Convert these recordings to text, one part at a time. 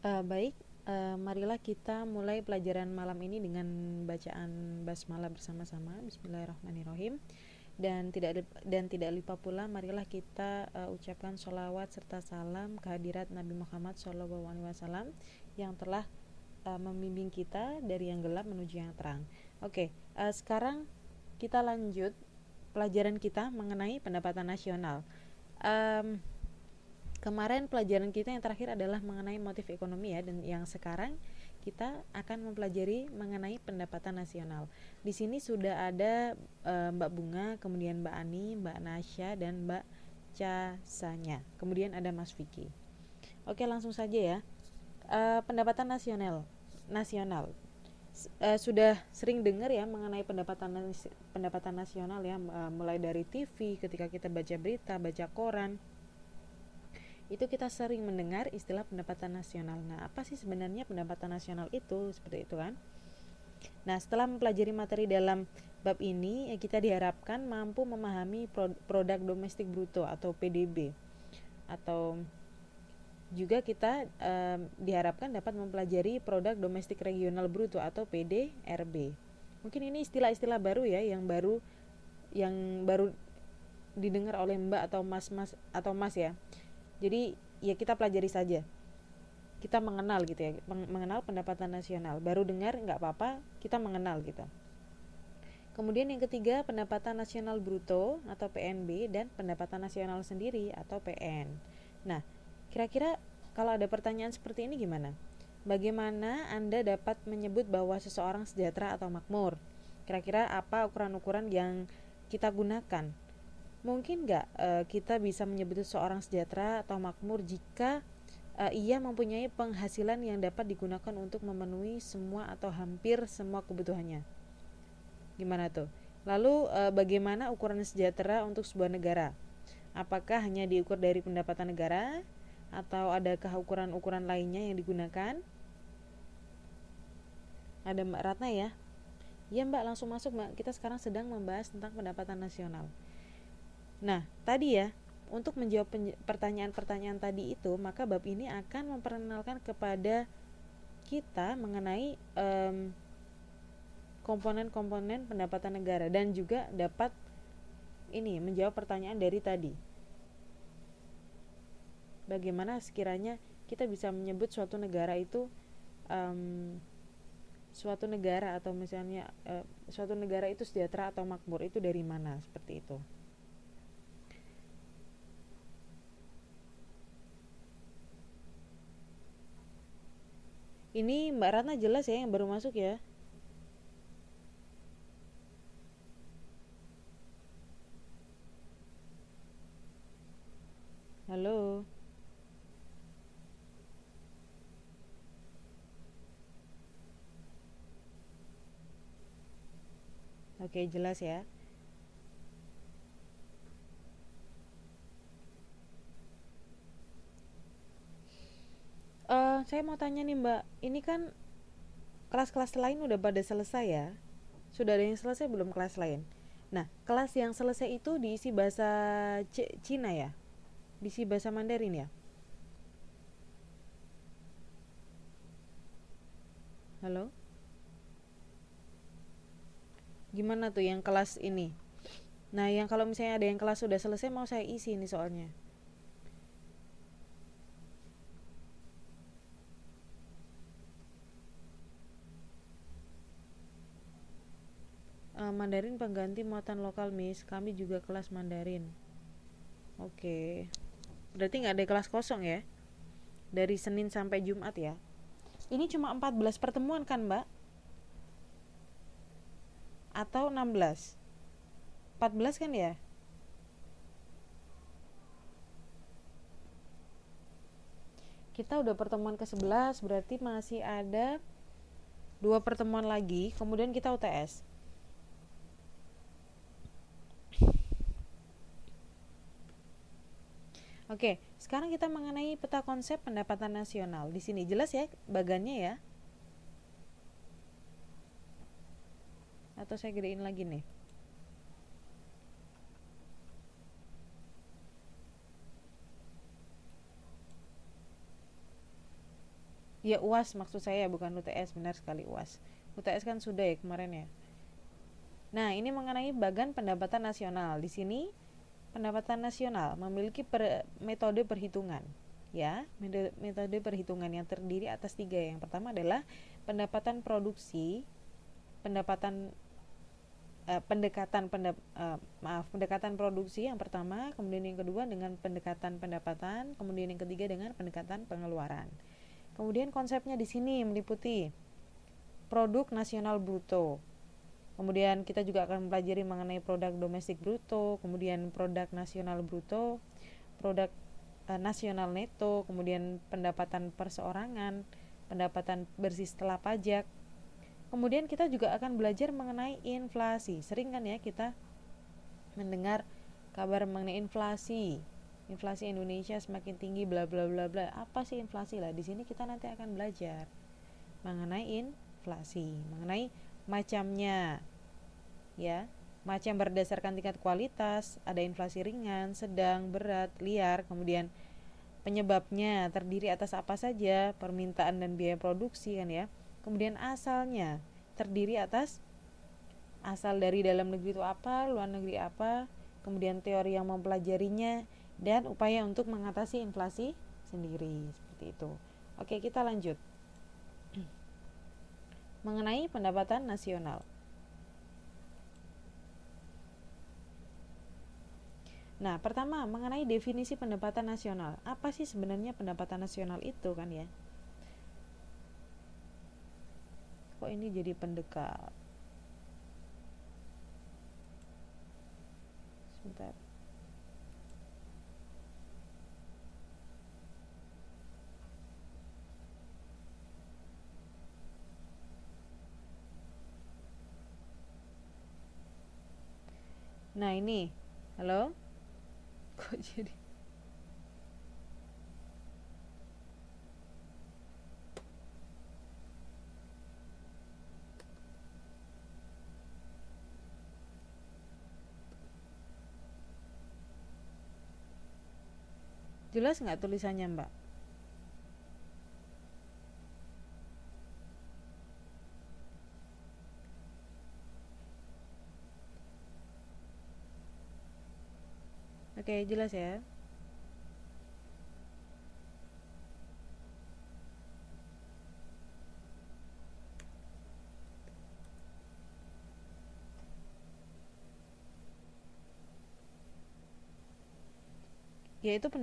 Baik, marilah kita mulai pelajaran malam ini dengan bacaan basmalah bersama-sama. Bismillahirrahmanirrahim. Dan tidak lupa pula, marilah kita ucapkan sholawat serta salam kehadirat Nabi Muhammad SAW yang telah membimbing kita dari yang gelap menuju yang terang. Oke, sekarang kita lanjut pelajaran kita mengenai pendapatan nasional. Um, Kemarin pelajaran kita yang terakhir adalah mengenai motif ekonomi ya, dan yang sekarang kita akan mempelajari mengenai pendapatan nasional. Di sini sudah ada Mbak Bunga, kemudian Mbak Ani, Mbak Nasya, dan Mbak Casanya. Kemudian ada Mas Vicky. Oke, langsung saja ya. Pendapatan nasional. Sudah sering dengar ya mengenai pendapatan nasional ya, mulai dari TV ketika kita baca berita, baca koran, itu kita sering mendengar istilah pendapatan nasional. Nah, apa sih sebenarnya pendapatan nasional itu? Seperti itu kan. Nah, setelah mempelajari materi dalam bab ini, kita diharapkan mampu memahami produk domestik bruto atau PDB, atau juga kita diharapkan dapat mempelajari produk domestik regional bruto atau PDRB. Mungkin ini istilah-istilah baru ya, yang baru didengar oleh Mbak atau Mas ya. Jadi ya kita pelajari saja, kita mengenal gitu ya, mengenal pendapatan nasional. Baru dengar nggak apa-apa, kita mengenal gitu. Kemudian yang ketiga, pendapatan nasional bruto atau PNB, dan pendapatan nasional sendiri atau PN. Nah, kira-kira kalau ada pertanyaan seperti ini gimana? Bagaimana Anda dapat menyebut bahwa seseorang sejahtera atau makmur? Kira-kira apa ukuran-ukuran yang kita gunakan? Mungkin nggak kita bisa menyebut seseorang sejahtera atau makmur jika ia mempunyai penghasilan yang dapat digunakan untuk memenuhi semua atau hampir semua kebutuhannya. Gimana tuh? Lalu bagaimana ukuran sejahtera untuk sebuah negara? Apakah hanya diukur dari pendapatan negara atau adakah ukuran-ukuran lainnya yang digunakan? Ada Mbak Ratna ya? Ya Mbak, langsung masuk Mbak. Kita sekarang sedang membahas tentang pendapatan nasional. Nah, tadi ya, untuk menjawab pertanyaan-pertanyaan tadi itu, maka bab ini akan memperkenalkan kepada kita mengenai komponen-komponen pendapatan negara, dan juga dapat ini menjawab pertanyaan dari tadi. Bagaimana sekiranya kita bisa menyebut suatu negara itu suatu negara, atau misalnya suatu negara itu sejahtera atau makmur itu dari mana, seperti itu. Ini Mbak Ratna jelas ya yang baru masuk ya? Halo. Oke, jelas ya. Saya mau tanya nih Mbak, ini kan kelas-kelas lain udah pada selesai ya? Sudah ada yang selesai belum kelas lain? Nah, kelas yang selesai itu diisi bahasa Cina ya? Diisi bahasa Mandarin ya? Halo? Gimana tuh yang kelas ini? Nah, yang kalau misalnya ada yang kelas sudah selesai, mau saya isi ini soalnya. Mandarin pengganti muatan lokal, Miss. Kami juga kelas Mandarin. Oke. Berarti nggak ada kelas kosong ya? Dari Senin sampai Jumat ya? Ini cuma 14 pertemuan kan, Mbak? Atau 16? 14 kan ya? Kita udah pertemuan ke-11, berarti masih ada 2 pertemuan lagi, kemudian kita UTS. Oke, sekarang kita mengenai peta konsep pendapatan nasional. Di sini jelas ya bagannya ya? Atau saya gedein lagi nih? Ya UAS maksud saya, bukan UTS, benar sekali UAS. UTS kan sudah ya kemarin ya. Nah, ini mengenai bagan pendapatan nasional. Di sini pendapatan nasional memiliki metode perhitungan. Ya, metode perhitungan yang terdiri atas 3. Yang pertama adalah pendapatan produksi, pendapatan pendekatan produksi yang pertama, kemudian yang kedua dengan pendekatan pendapatan, kemudian yang ketiga dengan pendekatan pengeluaran. Kemudian konsepnya di sini meliputi produk nasional bruto. Kemudian kita juga akan mempelajari mengenai produk domestik bruto, kemudian produk nasional bruto, produk nasional neto, kemudian pendapatan perseorangan, pendapatan bersih setelah pajak. Kemudian kita juga akan belajar mengenai inflasi. Sering kan ya kita mendengar kabar mengenai inflasi. Inflasi Indonesia semakin tinggi bla bla bla bla. Apa sih inflasi lah? Di sini kita nanti akan belajar mengenai inflasi, mengenai macamnya. Ya, macam berdasarkan tingkat kualitas, ada inflasi ringan, sedang, berat, liar, kemudian penyebabnya terdiri atas apa saja, permintaan dan biaya produksi kan ya. Kemudian asalnya terdiri atas asal dari dalam negeri itu apa, luar negeri apa, kemudian teori yang mempelajarinya, dan upaya untuk mengatasi inflasi sendiri, seperti itu. Oke, kita lanjut. Mengenai pendapatan nasional. Nah, pertama mengenai definisi pendapatan nasional. Apa sih sebenarnya pendapatan nasional itu kan ya? Kok ini jadi pendekat? Sebentar. Nah, ini. Halo? Kok jadi jelas nggak tulisannya, Mbak? Oke, jelas ya. Yaitu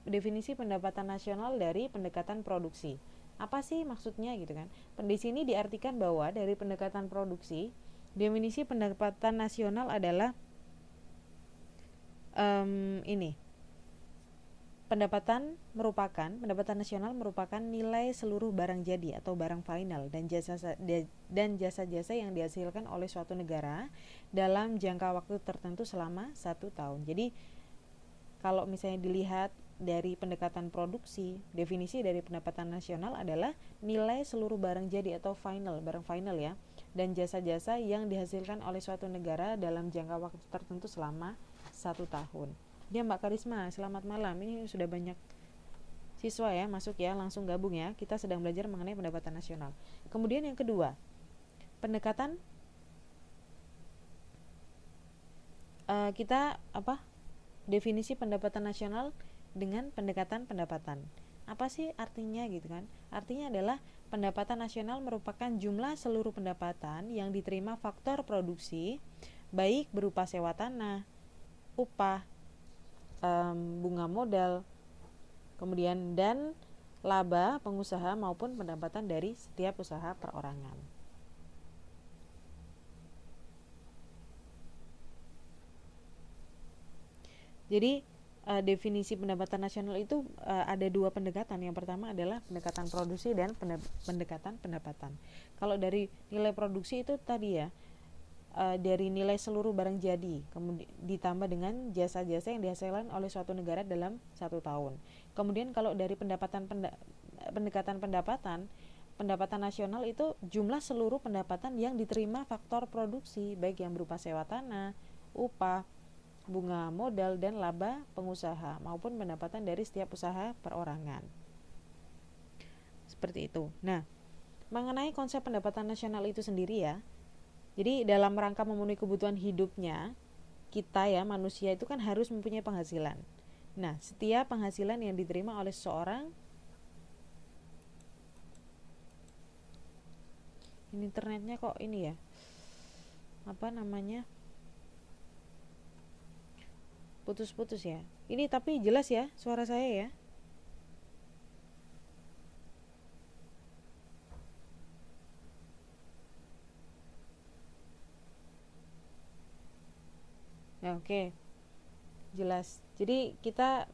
definisi pendapatan nasional dari pendekatan produksi. Apa sih maksudnya gitu kan? Di sini diartikan bahwa dari pendekatan produksi, definisi pendapatan nasional adalah ini. Pendapatan nasional merupakan nilai seluruh barang jadi atau barang final dan jasa-jasa yang dihasilkan oleh suatu negara dalam jangka waktu tertentu selama 1 tahun. Jadi kalau misalnya dilihat dari pendekatan produksi, definisi dari pendapatan nasional adalah nilai seluruh barang jadi atau barang final ya, dan jasa-jasa yang dihasilkan oleh suatu negara dalam jangka waktu tertentu selama 1 tahun. Dia Mbak Karisma, selamat malam. Ini sudah banyak siswa ya masuk ya, langsung gabung ya. Kita sedang belajar mengenai pendapatan nasional. Kemudian yang kedua, pendekatan kita definisi pendapatan nasional dengan pendekatan pendapatan. Apa sih artinya gitu kan? Artinya adalah pendapatan nasional merupakan jumlah seluruh pendapatan yang diterima faktor produksi, baik berupa sewa tanah, upah, bunga modal, kemudian dan laba pengusaha maupun pendapatan dari setiap usaha perorangan. Jadi definisi pendapatan nasional itu ada 2 pendekatan. Yang pertama adalah pendekatan produksi dan pendekatan pendapatan. Kalau dari nilai produksi itu tadi ya, dari nilai seluruh barang jadi, kemudian ditambah dengan jasa-jasa yang dihasilkan oleh suatu negara dalam 1 tahun. Kemudian kalau dari pendekatan pendapatan nasional itu jumlah seluruh pendapatan yang diterima faktor produksi, baik yang berupa sewa tanah, upah, bunga modal, dan laba pengusaha maupun pendapatan dari setiap usaha perorangan. seperti itu. Nah, mengenai konsep pendapatan nasional itu sendiri ya, jadi dalam rangka memenuhi kebutuhan hidupnya kita ya manusia itu kan harus mempunyai penghasilan. Nah, setiap penghasilan yang diterima oleh seseorang, ini internetnya kok ini ya, apa namanya, putus-putus ya. Ini tapi jelas ya suara saya ya. Ya, oke. Jelas. Jadi kita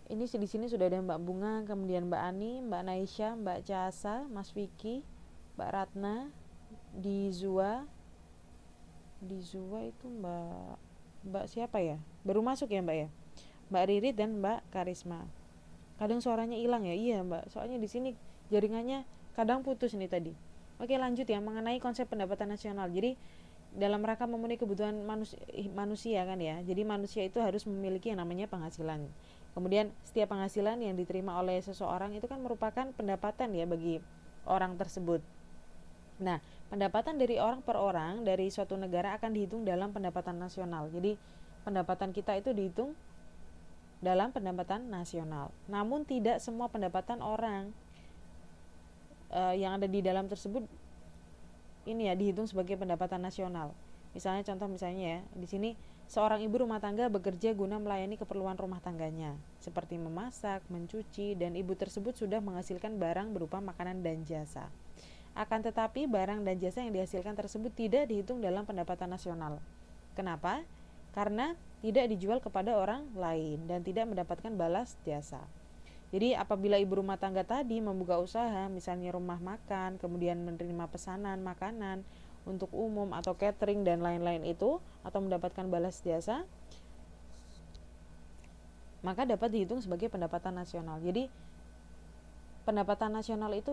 ini di sini sudah ada Mbak Bunga, kemudian Mbak Ani, Mbak Naisha, Mbak Casa, Mas Vicky, Mbak Ratna, di Zua itu Mbak siapa ya? Baru masuk ya Mbak ya? Mbak Ririt dan Mbak Karisma. Kadang suaranya hilang ya. Iya Mbak, soalnya di sini jaringannya kadang putus nih tadi. Oke, lanjut ya mengenai konsep pendapatan nasional. Jadi dalam rangka memenuhi kebutuhan manusia kan ya. Jadi manusia itu harus memiliki yang namanya penghasilan. Kemudian setiap penghasilan yang diterima oleh seseorang itu kan merupakan pendapatan ya bagi orang tersebut. Nah, pendapatan dari orang per orang dari suatu negara akan dihitung dalam pendapatan nasional. Jadi pendapatan kita itu dihitung dalam pendapatan nasional. Namun tidak semua pendapatan orang yang ada di dalam tersebut ini ya dihitung sebagai pendapatan nasional. Misalnya ya, di sini seorang ibu rumah tangga bekerja guna melayani keperluan rumah tangganya, seperti memasak, mencuci, dan ibu tersebut sudah menghasilkan barang berupa makanan dan jasa. Akan tetapi barang dan jasa yang dihasilkan tersebut tidak dihitung dalam pendapatan nasional. Kenapa? Karena tidak dijual kepada orang lain dan tidak mendapatkan balas jasa. Jadi apabila ibu rumah tangga tadi membuka usaha, misalnya rumah makan, kemudian menerima pesanan makanan untuk umum atau catering dan lain-lain itu, atau mendapatkan balas jasa, maka dapat dihitung sebagai pendapatan nasional. Jadi pendapatan nasional itu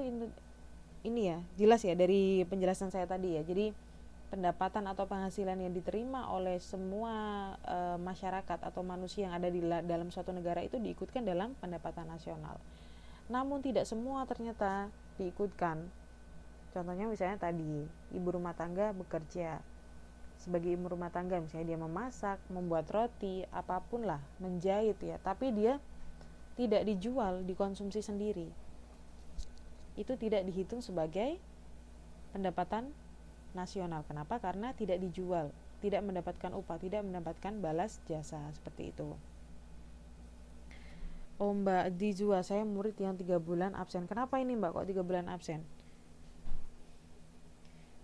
ini ya, jelas ya dari penjelasan saya tadi ya. Jadi pendapatan atau penghasilan yang diterima oleh semua masyarakat atau manusia yang ada di dalam suatu negara itu diikutkan dalam pendapatan nasional. Namun tidak semua ternyata diikutkan. Contohnya misalnya tadi, ibu rumah tangga bekerja sebagai ibu rumah tangga, misalnya dia memasak, membuat roti, apapun lah, menjahit ya, tapi dia tidak dijual, dikonsumsi sendiri. Itu tidak dihitung sebagai pendapatan nasional. Kenapa? Karena tidak dijual, tidak mendapatkan upah, tidak mendapatkan balas jasa, seperti itu. Oh Mbak Dizua, saya murid yang 3 bulan absen. Kenapa ini Mbak kok 3 bulan absen?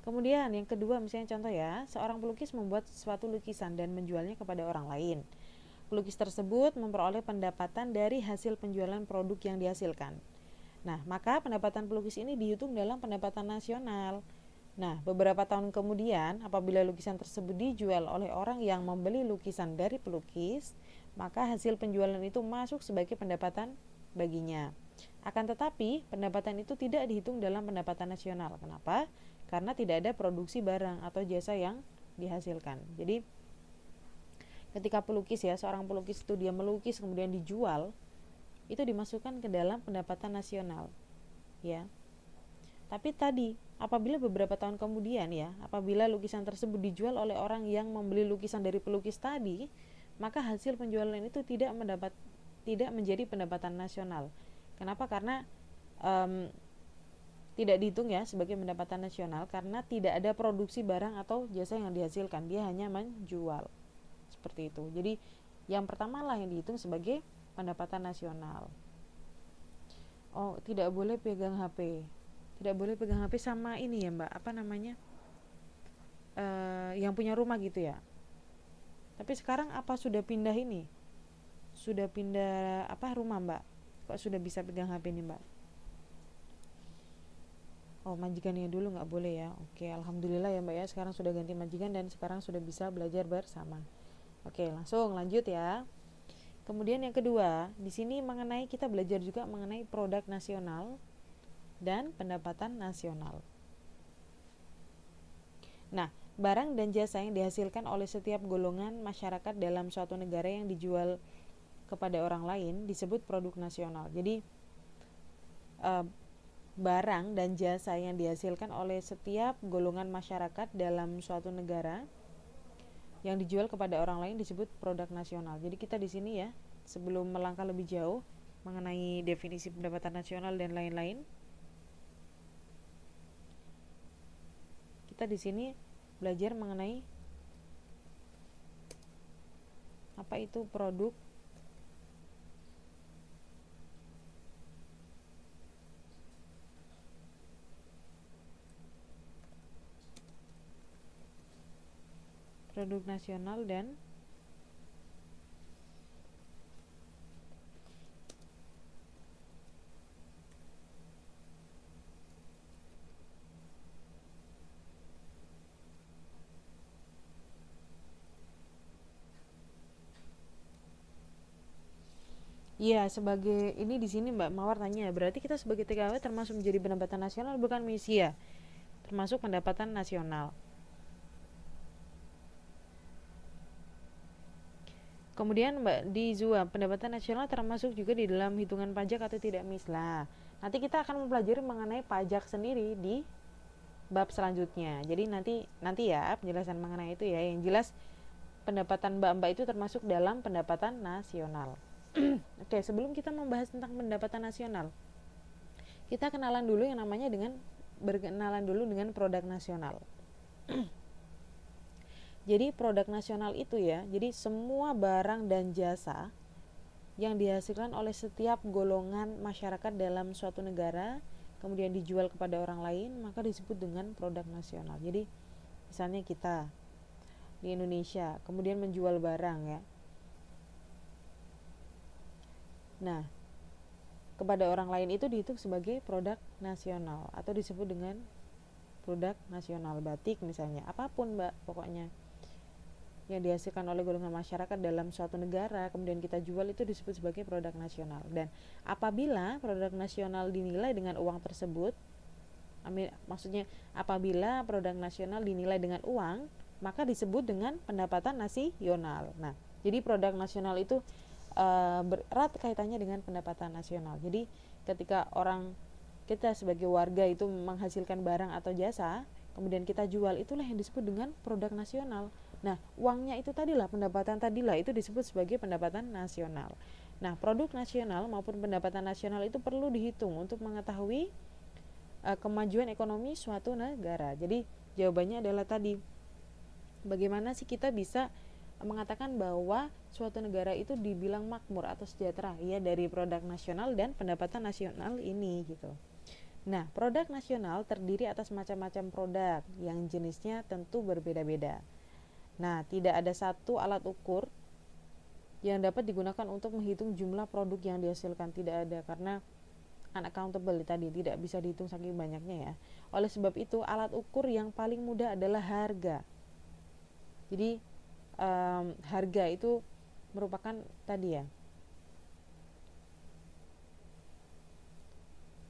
Kemudian yang kedua, misalnya contoh ya, seorang pelukis membuat suatu lukisan dan menjualnya kepada orang lain. Pelukis tersebut memperoleh pendapatan dari hasil penjualan produk yang dihasilkan. Nah, maka pendapatan pelukis ini dihitung dalam pendapatan nasional. Nah, beberapa tahun kemudian, apabila lukisan tersebut dijual oleh orang yang membeli lukisan dari pelukis, maka hasil penjualan itu masuk sebagai pendapatan baginya. Akan tetapi, pendapatan itu tidak dihitung dalam pendapatan nasional. Kenapa? Karena tidak ada produksi barang atau jasa yang dihasilkan. Jadi, ketika pelukis ya, seorang pelukis itu dia melukis kemudian dijual, itu dimasukkan ke dalam pendapatan nasional. Ya. Tapi tadi, apabila beberapa tahun kemudian ya, apabila lukisan tersebut dijual oleh orang yang membeli lukisan dari pelukis tadi, maka hasil penjualan itu tidak menjadi pendapatan nasional. Kenapa? Karena tidak dihitung ya sebagai pendapatan nasional karena tidak ada produksi barang atau jasa yang dihasilkan, dia hanya menjual. Seperti itu. Jadi yang pertama lah yang dihitung sebagai pendapatan nasional. Oh, tidak boleh pegang HP. Tidak boleh pegang HP sama ini ya Mbak, apa namanya? Yang punya rumah gitu ya. Tapi sekarang apa sudah pindah ini? Sudah pindah apa rumah Mbak? Kok sudah bisa pegang HP nih Mbak? Oh, majikannya dulu nggak boleh ya. Oke, alhamdulillah ya Mbak ya. Sekarang sudah ganti majikan dan sekarang sudah bisa belajar bersama. Oke, langsung lanjut ya. Kemudian yang kedua, di sini mengenai kita belajar juga mengenai produk nasional dan pendapatan nasional. Nah, barang dan jasa yang dihasilkan oleh setiap golongan masyarakat dalam suatu negara yang dijual kepada orang lain disebut produk nasional. Jadi barang dan jasa yang dihasilkan oleh setiap golongan masyarakat dalam suatu negara yang dijual kepada orang lain disebut produk nasional. Jadi kita di sini ya, sebelum melangkah lebih jauh mengenai definisi pendapatan nasional dan lain-lain, kita di sini belajar mengenai apa itu produk nasional dan iya, sebagai ini di sini Mbak Mawar tanya, berarti kita sebagai TKW termasuk menjadi pendapatan nasional bukan misi ya? Termasuk pendapatan nasional. Kemudian Mbak di Zua, pendapatan nasional termasuk juga di dalam hitungan pajak atau tidak mislah. Nanti kita akan mempelajari mengenai pajak sendiri di bab selanjutnya. Jadi nanti ya penjelasan mengenai itu ya. Yang jelas pendapatan Mbak-mbak itu termasuk dalam pendapatan nasional. Oke, sebelum kita membahas tentang pendapatan nasional, kita berkenalan dulu dengan produk nasional. Jadi produk nasional itu ya, jadi semua barang dan jasa yang dihasilkan oleh setiap golongan masyarakat dalam suatu negara kemudian dijual kepada orang lain, maka disebut dengan produk nasional. Jadi misalnya kita di Indonesia kemudian menjual barang ya, nah kepada orang lain itu dihitung sebagai produk nasional atau disebut dengan produk nasional. Batik misalnya, apapun Mbak, pokoknya yang dihasilkan oleh golongan masyarakat dalam suatu negara kemudian kita jual itu disebut sebagai produk nasional. Dan apabila produk nasional dinilai dengan uang tersebut, maksudnya apabila produk nasional dinilai dengan uang, maka disebut dengan pendapatan nasional. Nah, jadi produk nasional itu berat kaitannya dengan pendapatan nasional. Jadi ketika kita sebagai warga itu menghasilkan barang atau jasa kemudian kita jual, itulah yang disebut dengan produk nasional. Nah, uangnya itu tadilah, pendapatan tadilah, itu disebut sebagai pendapatan nasional. Nah, produk nasional maupun pendapatan nasional itu perlu dihitung untuk mengetahui kemajuan ekonomi suatu negara. Jadi jawabannya adalah tadi, bagaimana sih kita bisa mengatakan bahwa suatu negara itu dibilang makmur atau sejahtera? Ya, dari produk nasional dan pendapatan nasional ini gitu. Nah, produk nasional terdiri atas macam-macam produk yang jenisnya tentu berbeda-beda. Nah, tidak ada satu alat ukur yang dapat digunakan untuk menghitung jumlah produk yang dihasilkan, tidak ada, karena unaccountable tadi, tidak bisa dihitung saking banyaknya ya. Oleh sebab itu, alat ukur yang paling mudah adalah harga. Jadi harga itu merupakan tadi ya,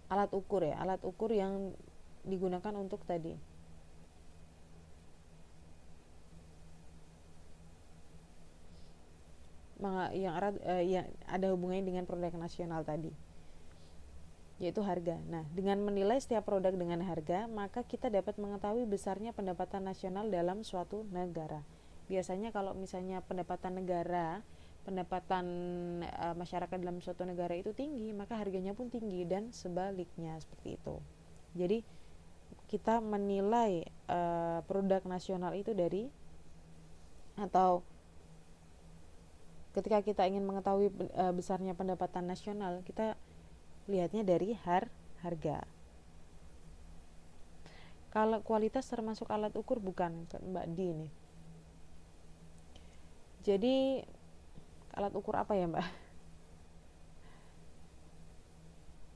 alat ukur yang digunakan untuk tadi yang ada hubungannya dengan produk nasional tadi, yaitu harga. Nah, dengan menilai setiap produk dengan harga, maka kita dapat mengetahui besarnya pendapatan nasional dalam suatu negara. Biasanya kalau misalnya pendapatan masyarakat dalam suatu negara itu tinggi, maka harganya pun tinggi, dan sebaliknya seperti itu. Jadi kita menilai produk nasional itu atau ketika kita ingin mengetahui besarnya pendapatan nasional, kita lihatnya dari harga. Kalau kualitas termasuk alat ukur bukan, Mbak Di ini. Jadi alat ukur apa ya, Mbak?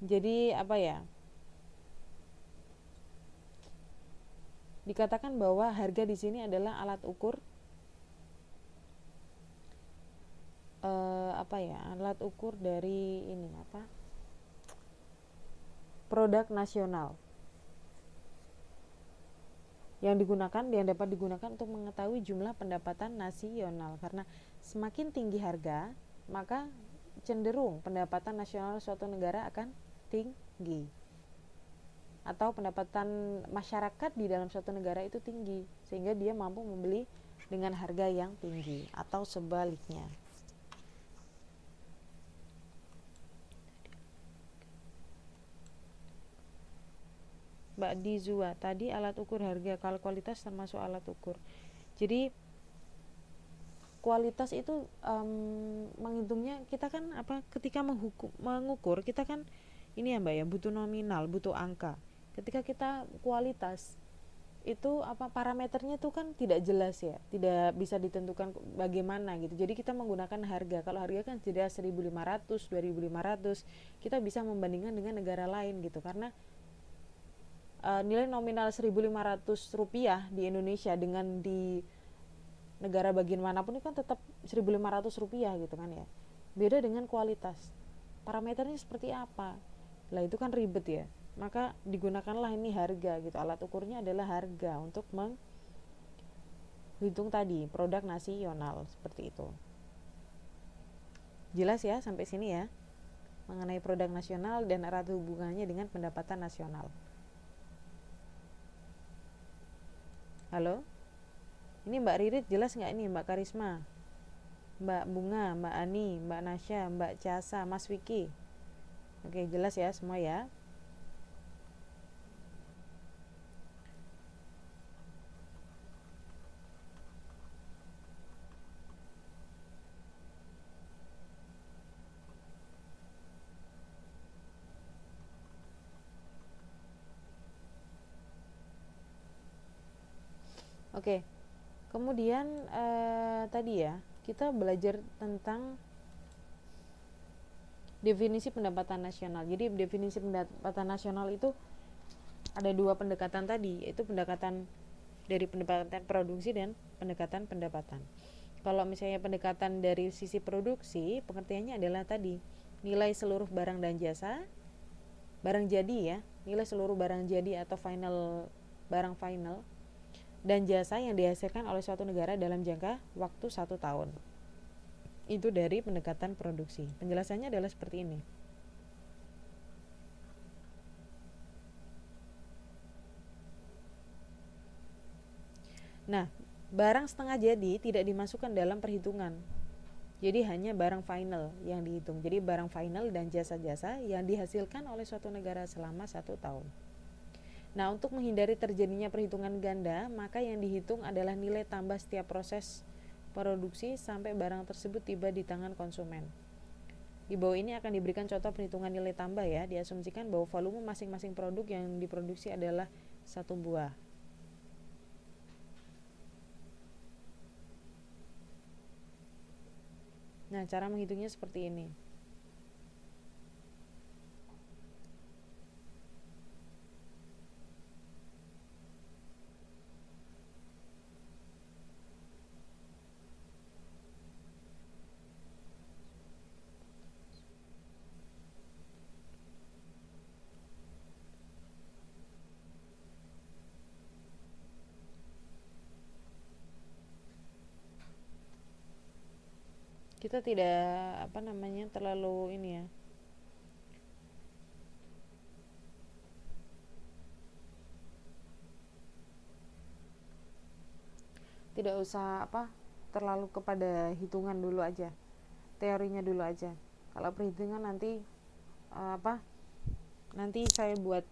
Jadi apa ya? Dikatakan bahwa harga di sini adalah alat ukur alat ukur dari ini produk nasional yang dapat digunakan untuk mengetahui jumlah pendapatan nasional, karena semakin tinggi harga maka cenderung pendapatan nasional suatu negara akan tinggi, atau pendapatan masyarakat di dalam suatu negara itu tinggi sehingga dia mampu membeli dengan harga yang tinggi, atau sebaliknya. Mbak Dizua, tadi alat ukur harga, kalau kualitas termasuk alat ukur. Jadi kualitas itu menghitungnya kita kan ketika mengukur kita kan ini ya Mbak ya, butuh nominal, butuh angka. Ketika kita kualitas itu parameternya itu kan tidak jelas ya, tidak bisa ditentukan bagaimana gitu. Jadi kita menggunakan harga. Kalau harga kan tidak 1.500, 2.500, kita bisa membandingkan dengan negara lain gitu, karena nilai nominal 1.500 rupiah di Indonesia dengan di negara bagian manapun itu kan tetap 1.500 rupiah gitu kan ya. Beda dengan kualitas, parameternya seperti apa, lah itu kan ribet ya. Maka digunakanlah ini harga gitu, alat ukurnya adalah harga untuk menghitung tadi produk nasional, seperti itu. Jelas ya sampai sini ya mengenai produk nasional dan erat hubungannya dengan pendapatan nasional. Halo, ini Mbak Ririt jelas nggak ini, Mbak Karisma, Mbak Bunga, Mbak Ani, Mbak Nasya, Mbak Casa, Mas Wiki? Oke, jelas ya semua ya. Oke, kemudian tadi ya kita belajar tentang definisi pendapatan nasional. Jadi definisi pendapatan nasional itu ada dua pendekatan tadi, yaitu pendekatan dari pendekatan produksi dan pendekatan pendapatan. Kalau misalnya pendekatan dari sisi produksi, pengertiannya adalah tadi nilai seluruh barang dan jasa, barang jadi ya, nilai seluruh barang jadi atau barang final dan jasa yang dihasilkan oleh suatu negara dalam jangka waktu 1 tahun. Itu dari pendekatan produksi. Penjelasannya adalah seperti ini. Nah, barang setengah jadi tidak dimasukkan dalam perhitungan. Jadi hanya barang final yang dihitung. Jadi barang final dan jasa-jasa yang dihasilkan oleh suatu negara selama 1 tahun. Nah, untuk menghindari terjadinya perhitungan ganda, maka yang dihitung adalah nilai tambah setiap proses produksi sampai barang tersebut tiba di tangan konsumen. Di bawah ini akan diberikan contoh perhitungan nilai tambah ya. Diasumsikan bahwa volume masing-masing produk yang diproduksi adalah 1 buah. Nah, cara menghitungnya seperti ini. Kita tidak terlalu ini ya. Tidak usah terlalu kepada hitungan dulu aja. Teorinya dulu aja. Kalau perhitungan nanti nanti saya buat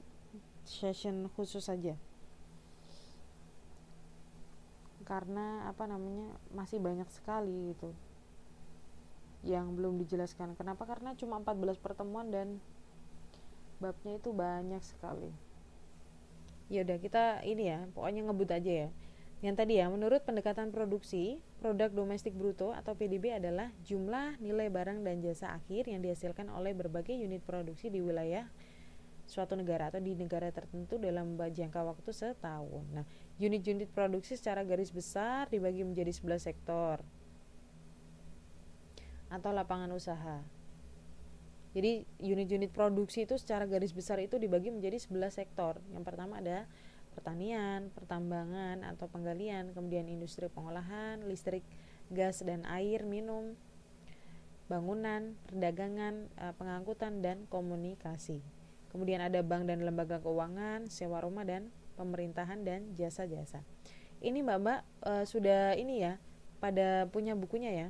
session khusus saja. Karena masih banyak sekali gitu yang belum dijelaskan. Kenapa? Karena cuma 14 pertemuan dan babnya itu banyak sekali. Ya udah, kita ini ya, pokoknya ngebut aja ya. Yang tadi ya, menurut pendekatan produksi, produk domestik bruto atau PDB adalah jumlah nilai barang dan jasa akhir yang dihasilkan oleh berbagai unit produksi di wilayah suatu negara atau di negara tertentu dalam jangka waktu setahun. Nah, unit-unit produksi secara garis besar dibagi menjadi 11 sektor atau lapangan usaha. Jadi unit-unit produksi itu secara garis besar itu dibagi menjadi 11 sektor. Yang pertama ada pertanian, pertambangan atau penggalian, kemudian industri pengolahan, listrik, gas dan air minum, bangunan, perdagangan, pengangkutan, dan komunikasi. Kemudian ada bank dan lembaga keuangan, sewa rumah dan pemerintahan dan jasa-jasa. Ini Mbak-mbak sudah ini ya, pada punya bukunya ya.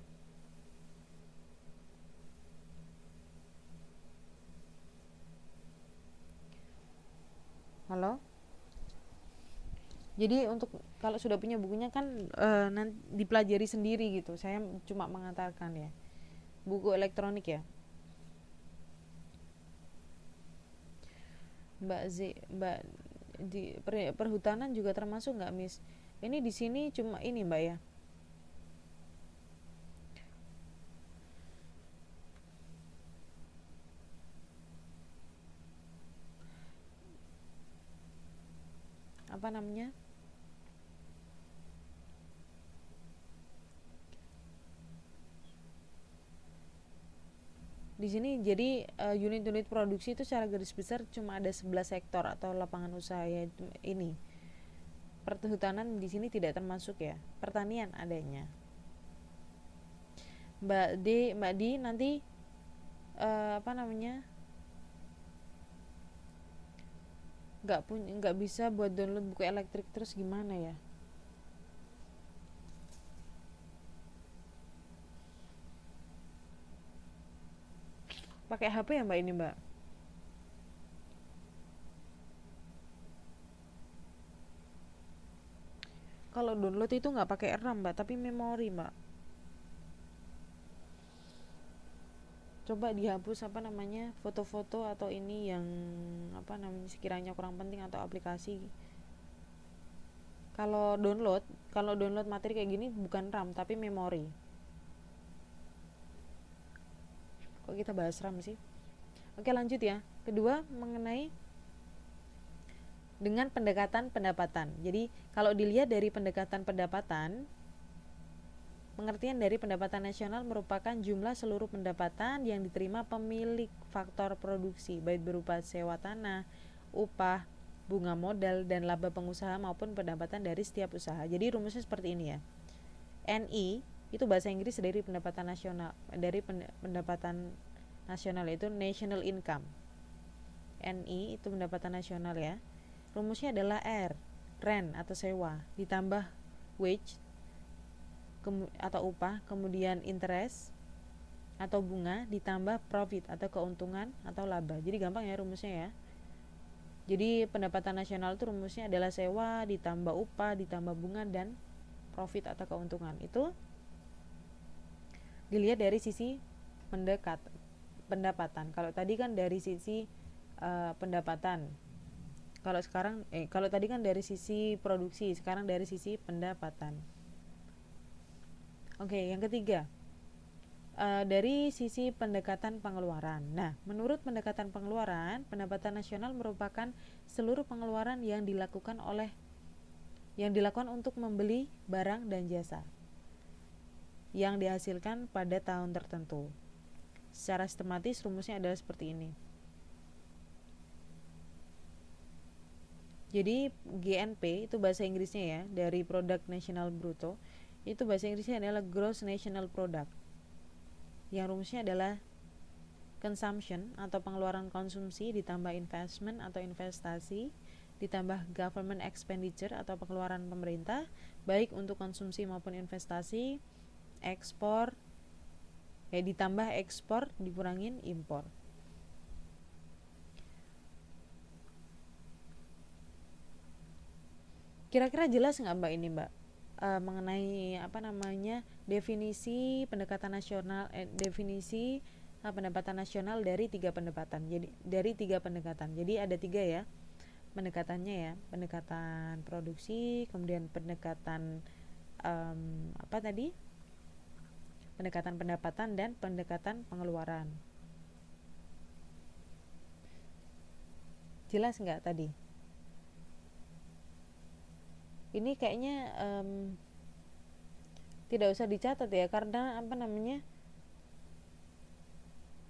Halo? Jadi untuk kalau sudah punya bukunya kan nanti dipelajari sendiri gitu. Saya cuma mengantarkan ya. Buku elektronik ya. Mbak di perhutanan juga termasuk nggak, Miss? Ini di sini cuma ini, Mbak ya. Apa namanya? Di sini jadi unit-unit produksi itu secara garis besar cuma ada 11 sektor atau lapangan usaha ya. Ini perhutanan di sini tidak termasuk ya. Pertanian adanya. Mbak D nanti apa namanya? Nggak bisa buat download buku elektrik terus gimana ya? Pakai HP ya Mbak ini Mbak? Kalau download itu nggak pakai RAM Mbak, tapi memori Mbak. Coba dihapus apa namanya foto-foto atau ini yang apa namanya sekiranya kurang penting atau aplikasi. Kalau download materi kayak gini bukan RAM tapi memori. Kok kita bahas RAM sih? Oke lanjut ya. Kedua mengenai dengan pendekatan pendapatan. Jadi kalau dilihat dari pendekatan pendapatan, pengertian dari pendapatan nasional merupakan jumlah seluruh pendapatan yang diterima pemilik faktor produksi, baik berupa sewa tanah, upah, bunga modal, dan laba pengusaha maupun pendapatan dari setiap usaha. Jadi rumusnya seperti ini ya. NI itu bahasa Inggris dari pendapatan nasional, dari pendapatan nasional itu national income. NI itu pendapatan nasional ya. Rumusnya adalah R, rent atau sewa, ditambah wage atau upah, kemudian interest atau bunga, ditambah profit atau keuntungan atau laba. Jadi gampang ya rumusnya ya. Jadi pendapatan nasional itu rumusnya adalah sewa ditambah upah ditambah bunga dan profit atau keuntungan. Itu dilihat dari sisi pendapatan. Kalau tadi kan dari sisi pendapatan. Kalau tadi kan dari sisi produksi, sekarang dari sisi pendapatan. Oke, yang ketiga, dari sisi pendekatan pengeluaran. Nah, menurut pendekatan pengeluaran, pendapatan nasional merupakan seluruh pengeluaran yang dilakukan untuk membeli barang dan jasa yang dihasilkan pada tahun tertentu. Secara sistematis rumusnya adalah seperti ini. Jadi GNP itu bahasa Inggrisnya ya, dari Product National Brutto. Itu bahasa Inggrisnya adalah Gross National Product. Yang rumusnya adalah consumption atau pengeluaran konsumsi ditambah investment atau investasi ditambah government expenditure atau pengeluaran pemerintah baik untuk konsumsi maupun investasi, ekspor ditambah ekspor dikurangin impor. Kira-kira jelas nggak Mbak ini Mbak? Mengenai apa namanya definisi pendekatan nasional definisi pendapatan nasional dari tiga pendekatan. Jadi ada tiga ya pendekatannya ya, pendekatan produksi, kemudian pendekatan apa tadi, pendekatan pendapatan dan pendekatan pengeluaran. Jelas nggak tadi? Ini kayaknya tidak usah dicatat ya, karena apa namanya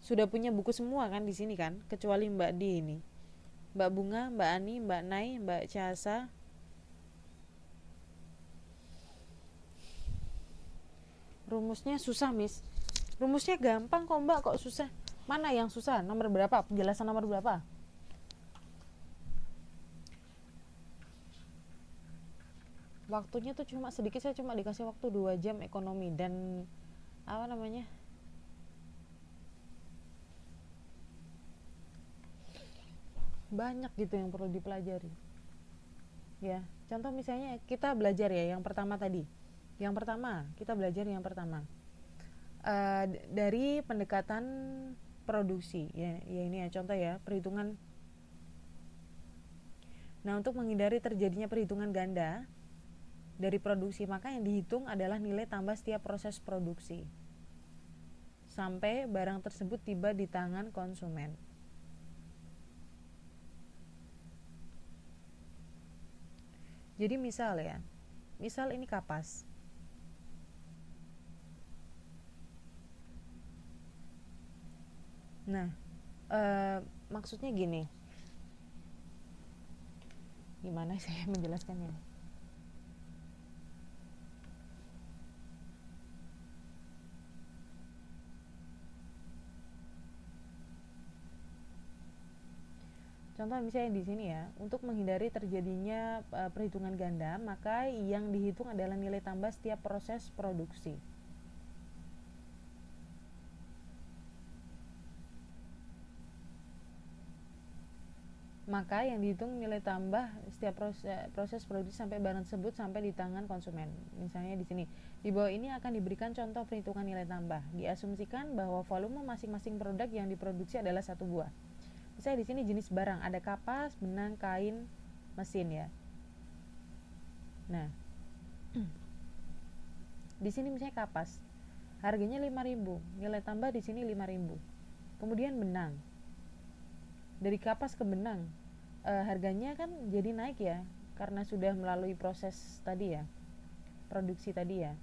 sudah punya buku semua kan di sini kan, kecuali Mbak Di ini, Mbak Bunga, Mbak Ani, Mbak Nai, Mbak Casa. Rumusnya susah Miss, Rumusnya gampang kok Mbak, kok susah? Mana yang susah? Nomor berapa? Penjelasan nomor berapa? Waktunya tuh cuma sedikit, saya cuma dikasih waktu 2 jam ekonomi dan apa namanya, banyak gitu yang perlu dipelajari ya. Contoh misalnya kita belajar ya yang pertama tadi, yang pertama kita belajar yang pertama dari pendekatan produksi ya, ya ini ya contoh ya, perhitungan. Nah, untuk menghindari terjadinya perhitungan ganda dari produksi, maka yang dihitung adalah nilai tambah setiap proses produksi sampai barang tersebut tiba di tangan konsumen. Jadi misal ya, misal ini kapas. Nah, maksudnya gini, gimana saya menjelaskannya? Contoh misalnya di sini ya, untuk menghindari terjadinya perhitungan ganda, maka yang dihitung adalah nilai tambah setiap proses produksi. Maka yang dihitung nilai tambah setiap proses produksi sampai barang tersebut sampai di tangan konsumen. Misalnya di sini, di bawah ini akan diberikan contoh perhitungan nilai tambah. Diasumsikan bahwa volume masing-masing produk yang diproduksi adalah 1 buah. Misalnya di sini jenis barang, ada kapas, benang, kain, mesin ya. Nah, di sini misalnya kapas, harganya 5.000, nilai tambah di sini 5.000. Kemudian benang, dari kapas ke benang, harganya kan jadi naik ya, karena sudah melalui proses tadi ya, produksi tadi ya.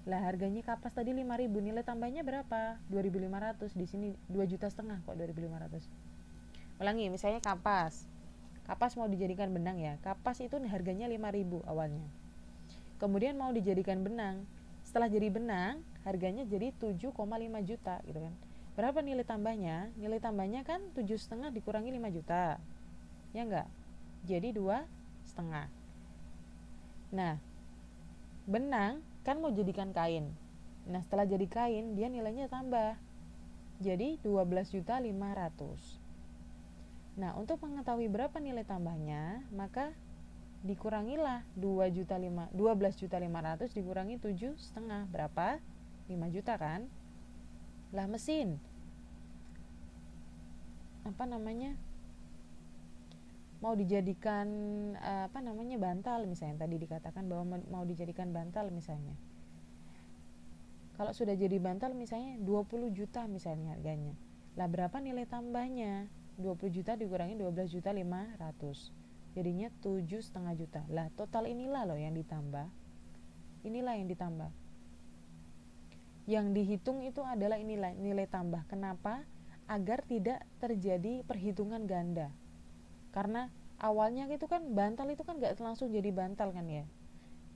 Lah harganya kapas tadi 5.000, nilai tambahnya berapa? 2.500. Di sini 2,5 juta kok 2.500. Ulangi, misalnya kapas mau dijadikan benang ya, kapas itu harganya 5.000 awalnya, kemudian mau dijadikan benang, setelah jadi benang harganya jadi 7,5 juta gitu kan. Berapa nilai tambahnya? Nilai tambahnya kan 7,5 dikurangi 5 juta ya enggak, jadi 2,5. Nah, benang kan mau jadikan kain, nah setelah jadi kain dia nilainya tambah jadi 12.500.000. Nah, untuk mengetahui berapa nilai tambahnya, maka dikurangilah 12.500.000 dikurangi 7,5 berapa? 5 juta kan? Lah mesin apa namanya? Mau dijadikan bantal misalnya, tadi dikatakan bahwa mau dijadikan bantal misalnya. Kalau sudah jadi bantal misalnya 20 juta misalnya harganya. Lah berapa nilai tambahnya? 20 juta dikurangi 12.500.000, jadinya 7,5 juta. Lah total inilah loh yang ditambah, inilah yang ditambah, yang dihitung itu adalah inilah nilai tambah. Kenapa? Agar tidak terjadi perhitungan ganda, karena awalnya itu kan bantal itu kan gak langsung jadi bantal kan ya,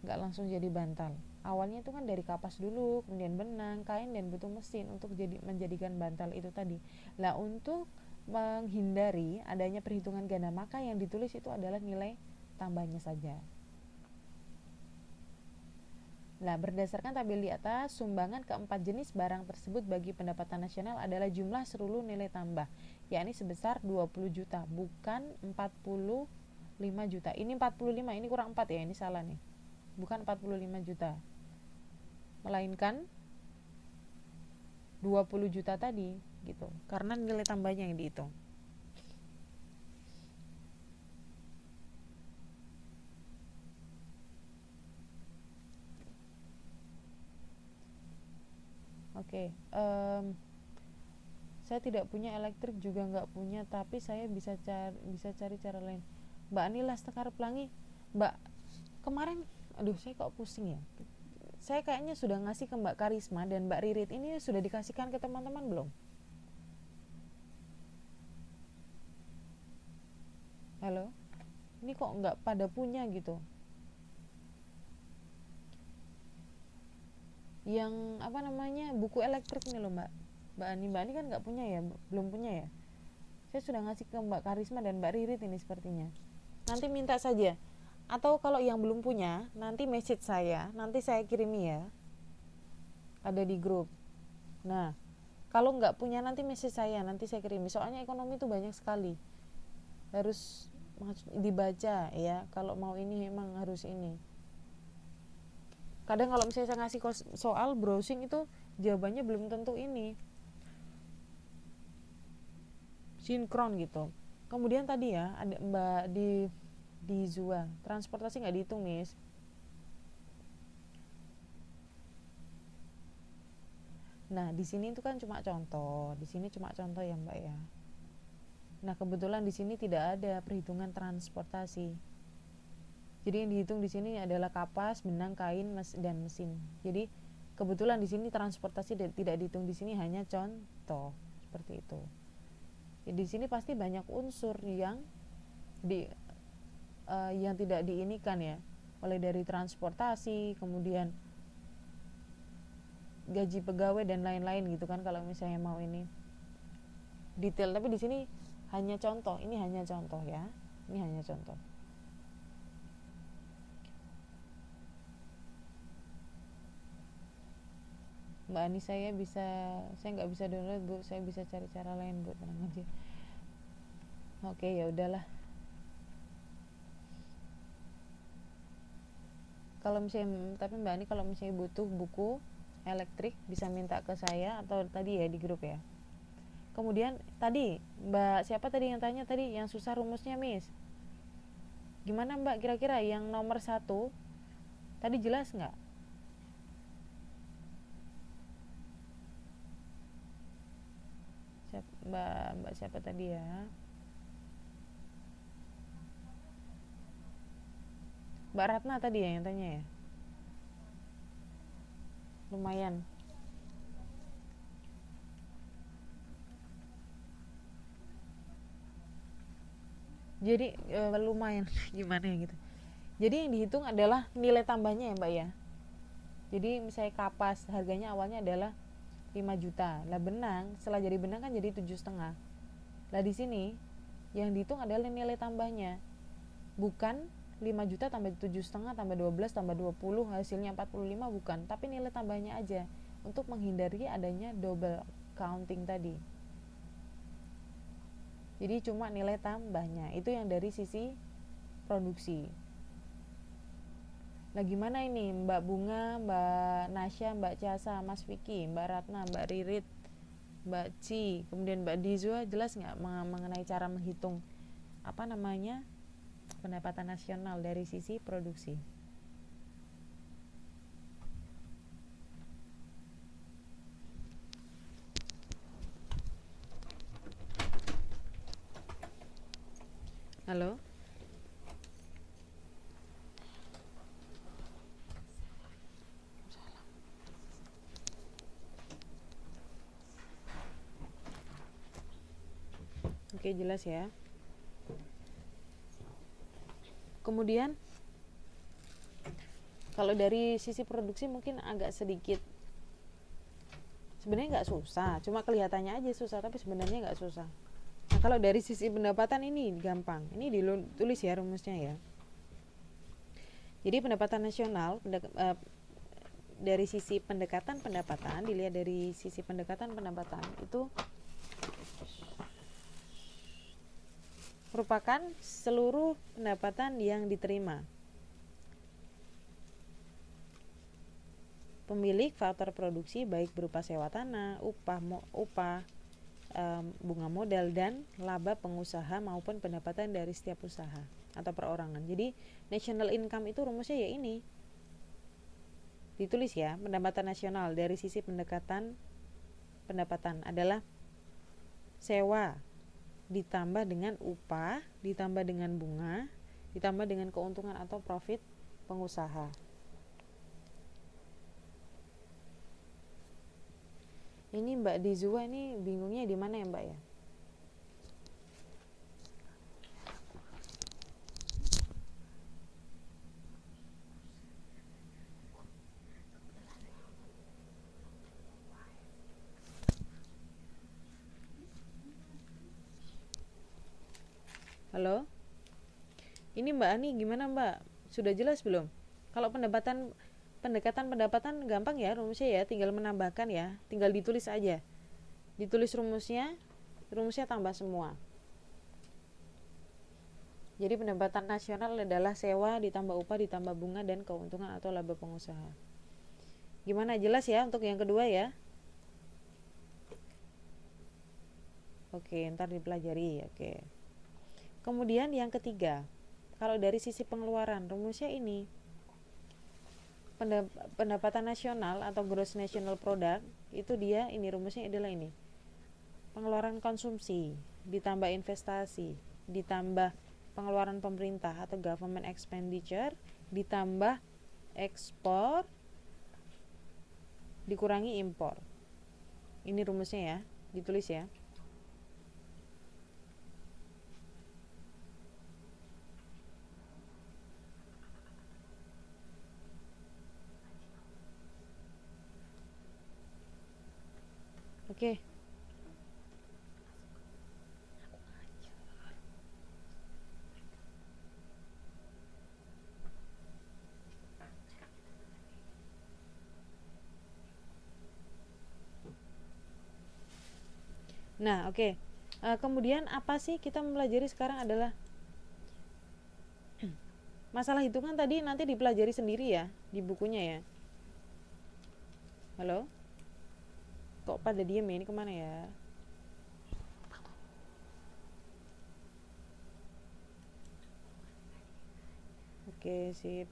gak langsung jadi bantal. Awalnya itu kan dari kapas dulu, kemudian benang, kain, dan butuh mesin untuk menjadikan bantal itu tadi. Lah untuk menghindari adanya perhitungan ganda, maka yang ditulis itu adalah nilai tambahnya saja. Nah, berdasarkan tabel di atas, sumbangan keempat jenis barang tersebut bagi pendapatan nasional adalah jumlah seluruh nilai tambah, yakni sebesar 20 juta, bukan 45 juta. Ini 45, ini kurang 4 ya, ini salah nih. Bukan 45 juta, melainkan 20 juta tadi gitu, karena nilai tambahnya yang dihitung. Oke, saya tidak punya elektrik, juga nggak punya, tapi saya bisa cari cara lain. Mbak Ani Laskar Pelangi, Mbak kemarin, aduh saya kok pusing ya. Saya kayaknya sudah ngasih ke Mbak Karisma dan Mbak Ririt, ini sudah dikasihkan ke teman-teman belum? Halo, ini kok nggak pada punya gitu. yang apa namanya, buku elektrik nih loh Mbak Ani kan nggak punya ya, belum punya ya. Saya sudah ngasih ke Mbak Karisma dan Mbak Ririt ini sepertinya. Nanti minta saja. Atau kalau yang belum punya, nanti message saya, nanti saya kirimi ya. Ada di grup. Nah, kalau nggak punya nanti message saya, nanti saya kirimi. Soalnya ekonomi itu banyak sekali. Harus dibaca ya. Kalau mau ini emang harus ini. Kadang kalau misalnya saya ngasih soal browsing itu jawabannya belum tentu ini sinkron gitu. Kemudian tadi ya ada Mbak di Zua, transportasi nggak dihitung Miss. Nah di sini itu kan cuma contoh, di sini cuma contoh ya Mbak ya. Nah kebetulan di sini tidak ada perhitungan transportasi. Jadi yang dihitung di sini adalah kapas, benang, kain, dan mesin. Jadi kebetulan di sini transportasi tidak dihitung di sini, hanya contoh seperti itu. Jadi di sini pasti banyak unsur yang yang tidak diinikan ya, mulai dari transportasi, kemudian gaji pegawai dan lain-lain gitu kan kalau misalnya mau ini detail. Tapi di sini hanya contoh, ini hanya contoh ya, ini hanya contoh. Mbak Ani saya nggak bisa download Bu, saya bisa cari cara lain Bu, tenang aja. Oke ya udahlah. Kalau misalnya, tapi Mbak Ani kalau misalnya butuh buku elektrik bisa minta ke saya atau tadi ya di grup ya. Kemudian tadi Mbak siapa tadi yang tanya tadi yang susah rumusnya Miss, gimana Mbak kira-kira yang nomor 1 tadi jelas nggak? Mbak siapa tadi ya, Mbak Ratna tadi ya yang tanya ya. Lumayan. Jadi lumayan gimana ya gitu. Jadi yang dihitung adalah nilai tambahnya ya Mbak ya. Jadi misalnya kapas harganya awalnya adalah 5 juta. Lah benang setelah jadi benang kan jadi 7,5. Lah di sini yang dihitung adalah nilai tambahnya. Bukan 5 juta tambah 7,5 tambah 12 tambah 20 hasilnya 45, bukan, tapi nilai tambahnya aja untuk menghindari adanya double counting tadi. Jadi cuma nilai tambahnya itu yang dari sisi produksi. Nah gimana ini Mbak Bunga, Mbak Nasya, Mbak Casa, Mas Vicky, Mbak Ratna, Mbak Ririt, Mbak Ci, kemudian Mbak Dizwa, jelas nggak mengenai cara menghitung apa namanya pendapatan nasional dari sisi produksi? Halo? Oke, jelas ya. Kemudian kalau dari sisi produksi mungkin agak sedikit, sebenarnya nggak susah, cuma kelihatannya aja susah, tapi sebenarnya nggak susah. Nah kalau dari sisi pendapatan ini gampang, ini ditulis ya rumusnya ya. Jadi pendapatan nasional dari sisi pendekatan pendapatan, dilihat dari sisi pendekatan pendapatan itu merupakan seluruh pendapatan yang diterima pemilik faktor produksi, baik berupa sewa tanah, upah, bunga modal, dan laba pengusaha maupun pendapatan dari setiap usaha atau perorangan. Jadi national income itu rumusnya ya ini, ditulis ya, pendapatan nasional dari sisi pendekatan pendapatan adalah sewa ditambah dengan upah, ditambah dengan bunga, ditambah dengan keuntungan atau profit pengusaha. Ini Mbak Dizwa ini bingungnya di mana ya Mbak ya? Halo? Ini Mbak Ani gimana Mbak? Sudah jelas belum? Kalau pendekatan pendapatan gampang ya rumusnya ya, tinggal menambahkan ya, tinggal ditulis aja. Ditulis rumusnya tambah semua. Jadi pendapatan nasional adalah sewa ditambah upah ditambah bunga dan keuntungan atau laba pengusaha. Gimana, jelas ya untuk yang kedua ya? Oke, ntar dipelajari. Oke. Kemudian yang ketiga, kalau dari sisi pengeluaran, rumusnya ini. Pendapatan nasional atau gross national product itu dia, ini rumusnya adalah ini. Pengeluaran konsumsi ditambah investasi ditambah pengeluaran pemerintah atau government expenditure ditambah ekspor dikurangi impor. Ini rumusnya ya, ditulis ya. Oke. Nah, oke. Kemudian apa sih kita mempelajari sekarang adalah masalah hitungan tadi nanti dipelajari sendiri ya di bukunya ya. Halo? Kok pada diem ya? Ini kemana ya? Oke, sip.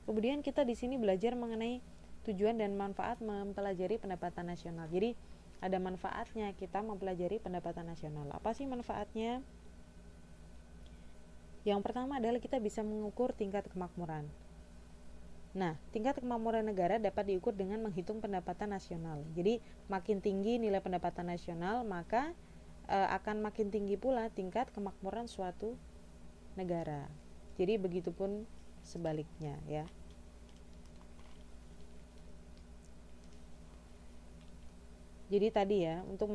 Kemudian kita di sini belajar mengenai tujuan dan manfaat mempelajari pendapatan nasional. Jadi ada manfaatnya kita mempelajari pendapatan nasional. Apa sih manfaatnya? Yang pertama adalah kita bisa mengukur tingkat kemakmuran. Nah, tingkat kemakmuran negara dapat diukur dengan menghitung pendapatan nasional. Jadi makin tinggi nilai pendapatan nasional, maka akan makin tinggi pula tingkat kemakmuran suatu negara. Jadi begitupun sebaliknya ya. Jadi tadi ya, untuk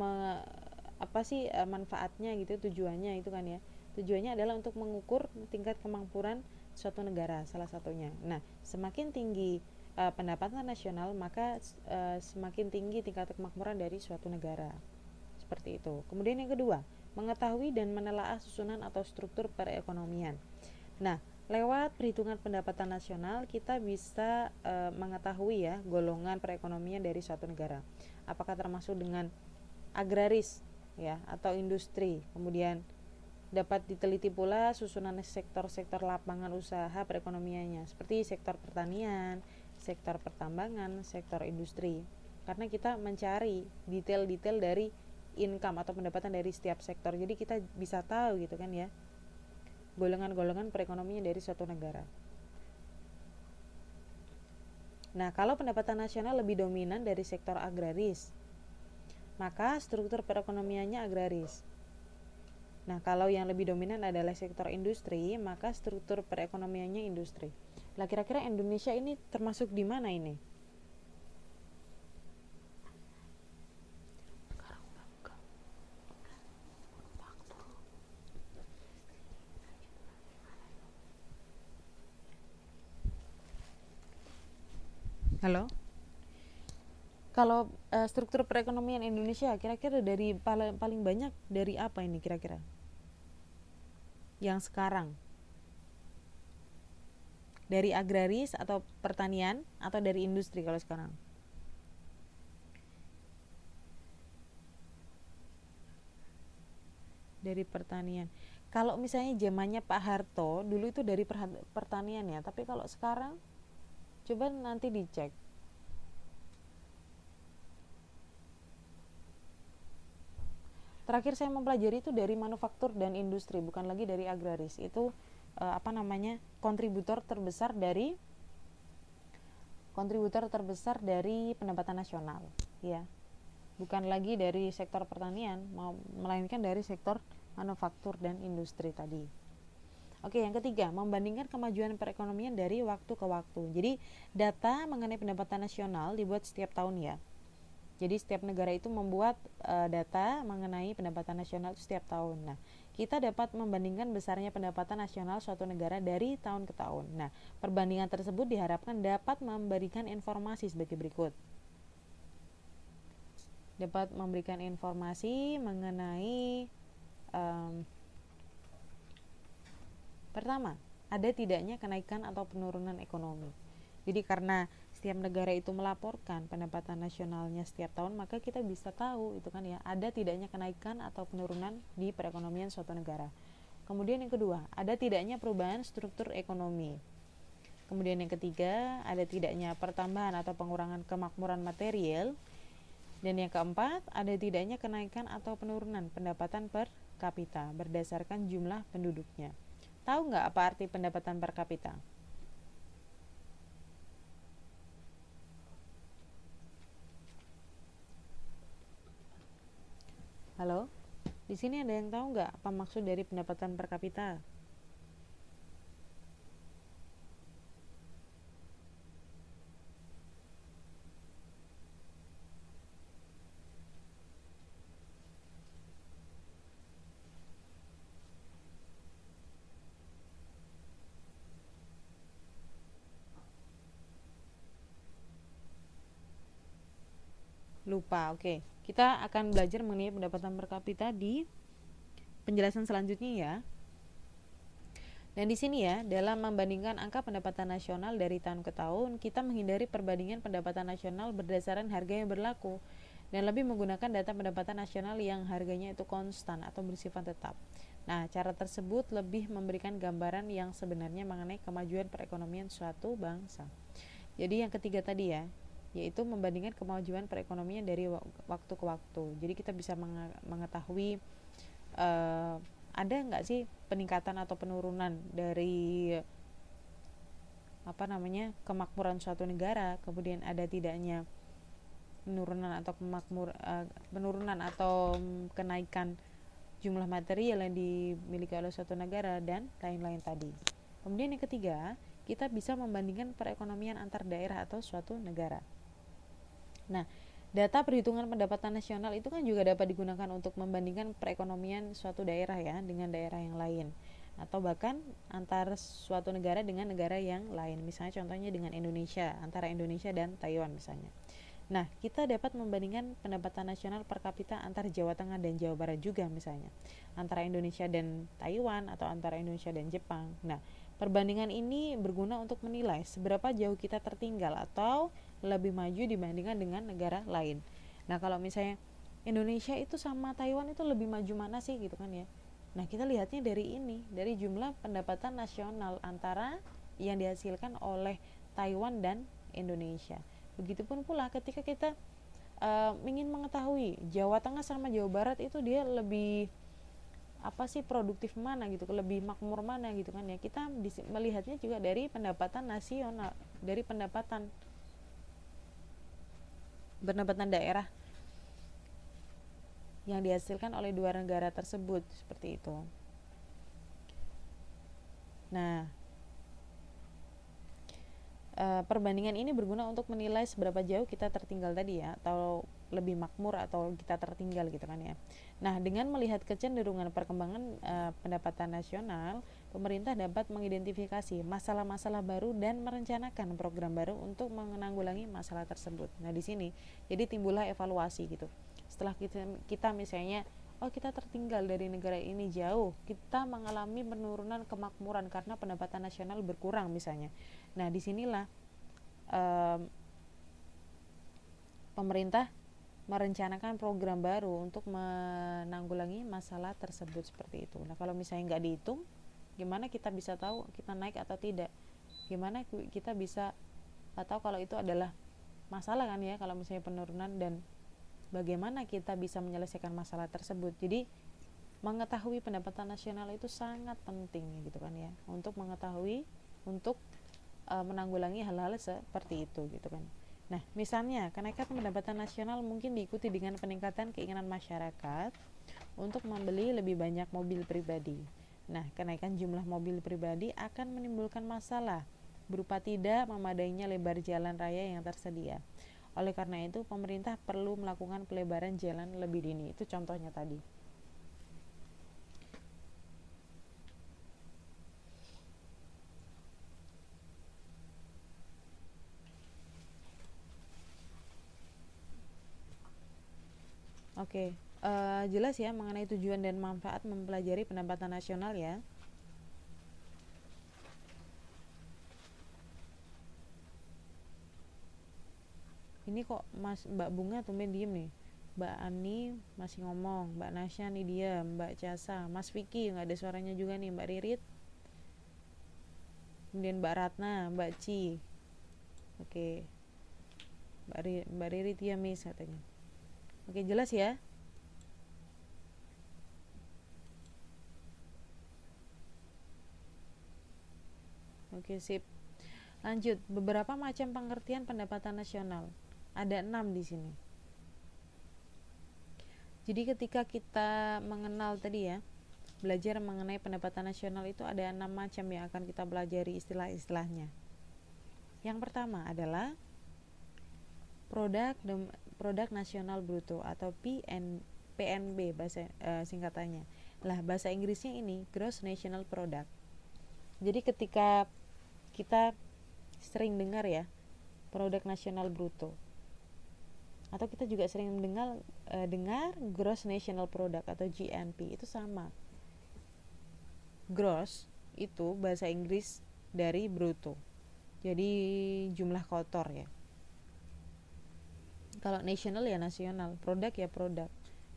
apa sih manfaatnya gitu, tujuannya itu kan ya. Tujuannya adalah untuk mengukur tingkat kemakmuran suatu negara salah satunya. Nah, semakin tinggi pendapatan nasional, maka semakin tinggi tingkat kemakmuran dari suatu negara. Seperti itu. Kemudian yang kedua, mengetahui dan menelaah susunan atau struktur perekonomian. Nah, lewat perhitungan pendapatan nasional kita bisa mengetahui ya golongan perekonomian dari suatu negara. Apakah termasuk dengan agraris ya atau industri. Kemudian dapat diteliti pula susunan sektor-sektor lapangan usaha perekonomiannya seperti sektor pertanian, sektor pertambangan, sektor industri. Karena kita mencari detail-detail dari income atau pendapatan dari setiap sektor. Jadi kita bisa tahu gitu kan ya, golongan-golongan perekonomian dari suatu negara. Nah, kalau pendapatan nasional lebih dominan dari sektor agraris, maka struktur perekonomiannya agraris. Nah, kalau yang lebih dominan adalah sektor industri, maka struktur perekonomiannya industri. Lah, kira-kira Indonesia ini termasuk di mana ini? Halo? Kalau struktur perekonomian Indonesia kira-kira dari paling banyak dari apa ini kira-kira? Yang sekarang? Dari agraris atau pertanian atau dari industri kalau sekarang? Dari pertanian. Kalau misalnya zamannya Pak Harto dulu itu dari pertanian ya, tapi kalau sekarang coba nanti dicek. Terakhir saya mempelajari itu dari manufaktur dan industri, bukan lagi dari agraris. Itu kontributor terbesar dari pendapatan nasional, ya. Bukan lagi dari sektor pertanian, melainkan dari sektor manufaktur dan industri tadi. Oke, yang ketiga, membandingkan kemajuan perekonomian dari waktu ke waktu. Jadi, data mengenai pendapatan nasional dibuat setiap tahun ya. Jadi setiap negara itu membuat data mengenai pendapatan nasional setiap tahun. Nah, kita dapat membandingkan besarnya pendapatan nasional suatu negara dari tahun ke tahun. Nah, perbandingan tersebut diharapkan dapat memberikan informasi sebagai berikut. Dapat memberikan informasi mengenai pertama, ada tidaknya kenaikan atau penurunan ekonomi. Jadi karena setiap negara itu melaporkan pendapatan nasionalnya setiap tahun, maka kita bisa tahu itu kan ya, ada tidaknya kenaikan atau penurunan di perekonomian suatu negara. Kemudian yang kedua, ada tidaknya perubahan struktur ekonomi. Kemudian yang ketiga, ada tidaknya pertambahan atau pengurangan kemakmuran material. Dan yang keempat, ada tidaknya kenaikan atau penurunan pendapatan per kapita berdasarkan jumlah penduduknya. Tahu nggak apa arti pendapatan per kapita? Halo? Di sini ada yang tahu nggak apa maksud dari pendapatan per kapita? Lupa, oke. Kita akan belajar mengenai pendapatan per kapita di penjelasan selanjutnya ya. Dan di sini ya, dalam membandingkan angka pendapatan nasional dari tahun ke tahun, kita menghindari perbandingan pendapatan nasional berdasarkan harga yang berlaku dan lebih menggunakan data pendapatan nasional yang harganya itu konstan atau bersifat tetap. Nah, cara tersebut lebih memberikan gambaran yang sebenarnya mengenai kemajuan perekonomian suatu bangsa. Jadi yang ketiga tadi ya, yaitu membandingkan kemajuan perekonomian dari waktu ke waktu. Jadi kita bisa mengetahui ada nggak sih peningkatan atau penurunan dari kemakmuran suatu negara, kemudian ada tidaknya penurunan atau kenaikan jumlah material yang dimiliki oleh suatu negara dan lain-lain tadi. Kemudian yang ketiga, kita bisa membandingkan perekonomian antar daerah atau suatu negara. Nah, data perhitungan pendapatan nasional itu kan juga dapat digunakan untuk membandingkan perekonomian suatu daerah ya dengan daerah yang lain, atau bahkan antar suatu negara dengan negara yang lain. Misalnya contohnya dengan Indonesia, antara Indonesia dan Taiwan misalnya. Nah, kita dapat membandingkan pendapatan nasional per kapita antar Jawa Tengah dan Jawa Barat juga misalnya, antara Indonesia dan Taiwan atau antara Indonesia dan Jepang. Nah, perbandingan ini berguna untuk menilai seberapa jauh kita tertinggal atau lebih maju dibandingkan dengan negara lain. Nah, kalau misalnya Indonesia itu sama Taiwan itu lebih maju mana sih gitu kan ya. Nah, kita lihatnya dari ini, dari jumlah pendapatan nasional antara yang dihasilkan oleh Taiwan dan Indonesia. Begitupun pula ketika kita ingin mengetahui Jawa Tengah sama Jawa Barat itu dia lebih produktif mana gitu, lebih makmur mana gitu kan ya. Kita melihatnya juga dari pendapatan nasional, dari pendapatan daerah yang dihasilkan oleh dua negara tersebut seperti itu. Nah, perbandingan ini berguna untuk menilai seberapa jauh kita tertinggal tadi ya, atau lebih makmur atau kita tertinggal gitu kan ya. Nah, dengan melihat kecenderungan perkembangan pendapatan nasional, pemerintah dapat mengidentifikasi masalah-masalah baru dan merencanakan program baru untuk menanggulangi masalah tersebut. Nah, di sini jadi timbullah evaluasi gitu. Setelah kita misalnya kita tertinggal dari negara ini jauh, kita mengalami penurunan kemakmuran karena pendapatan nasional berkurang misalnya. Nah, disinilah pemerintah merencanakan program baru untuk menanggulangi masalah tersebut seperti itu. Nah, kalau misalnya nggak dihitung, gimana kita bisa tahu kita naik atau tidak? Gimana kita bisa tahu kalau itu adalah masalah kan ya, kalau misalnya penurunan, dan bagaimana kita bisa menyelesaikan masalah tersebut. Jadi mengetahui pendapatan nasional itu sangat penting gitu kan ya, untuk mengetahui, untuk menanggulangi hal-hal seperti itu gitu kan. Nah, misalnya kenaikan pendapatan nasional mungkin diikuti dengan peningkatan keinginan masyarakat untuk membeli lebih banyak mobil pribadi. Nah, kenaikan jumlah mobil pribadi akan menimbulkan masalah berupa tidak memadainya lebar jalan raya yang tersedia. Oleh karena itu, pemerintah perlu melakukan pelebaran jalan lebih dini. Itu contohnya tadi. Oke, jelas ya mengenai tujuan dan manfaat mempelajari pendapatan nasional ya. Ini kok Mbak Bunga tumben diem nih. Mbak Ani masih ngomong, Mbak Nasya nih diam, Mbak Casa, Mas Vicky nggak ada suaranya juga nih, Mbak Ririt, kemudian Mbak Ratna, Mbak Ci. Oke, Mbak Ririt ya Miss katanya. Oke, jelas ya. Oke, sip. Lanjut, beberapa macam pengertian pendapatan nasional. Ada 6 di sini. Jadi ketika kita mengenal tadi ya, belajar mengenai pendapatan nasional itu ada 6 macam yang akan kita pelajari istilah-istilahnya. Yang pertama adalah produk nasional bruto atau PNB bahasa singkatannya. Lah bahasa Inggrisnya ini gross national product. Jadi ketika kita sering dengar ya produk nasional bruto, atau kita juga sering dengar gross national product atau GNP, itu sama. Gross itu bahasa Inggris dari bruto, jadi jumlah kotor ya. Kalau national ya nasional, produk ya produk.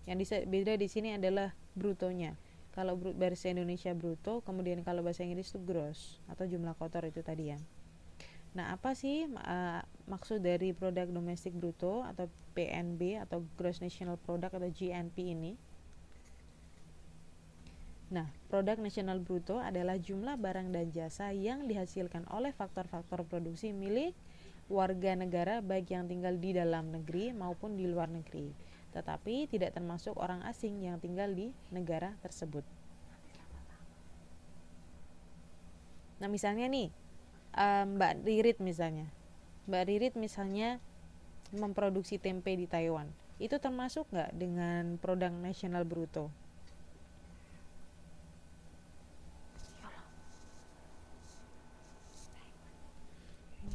Yang beda di sini adalah brutonya. Kalau bahasa Indonesia bruto, kemudian kalau bahasa Inggris itu gross atau jumlah kotor itu tadi ya. Nah, apa sih maksud dari produk domestik bruto atau PNB atau gross national product atau GNP ini? Nah, produk nasional bruto adalah jumlah barang dan jasa yang dihasilkan oleh faktor-faktor produksi milik warga negara baik yang tinggal di dalam negeri maupun di luar negeri, tetapi tidak termasuk orang asing yang tinggal di negara tersebut. Nah, misalnya nih, Mbak Ririt misalnya memproduksi tempe di Taiwan, itu termasuk nggak dengan produk nasional bruto?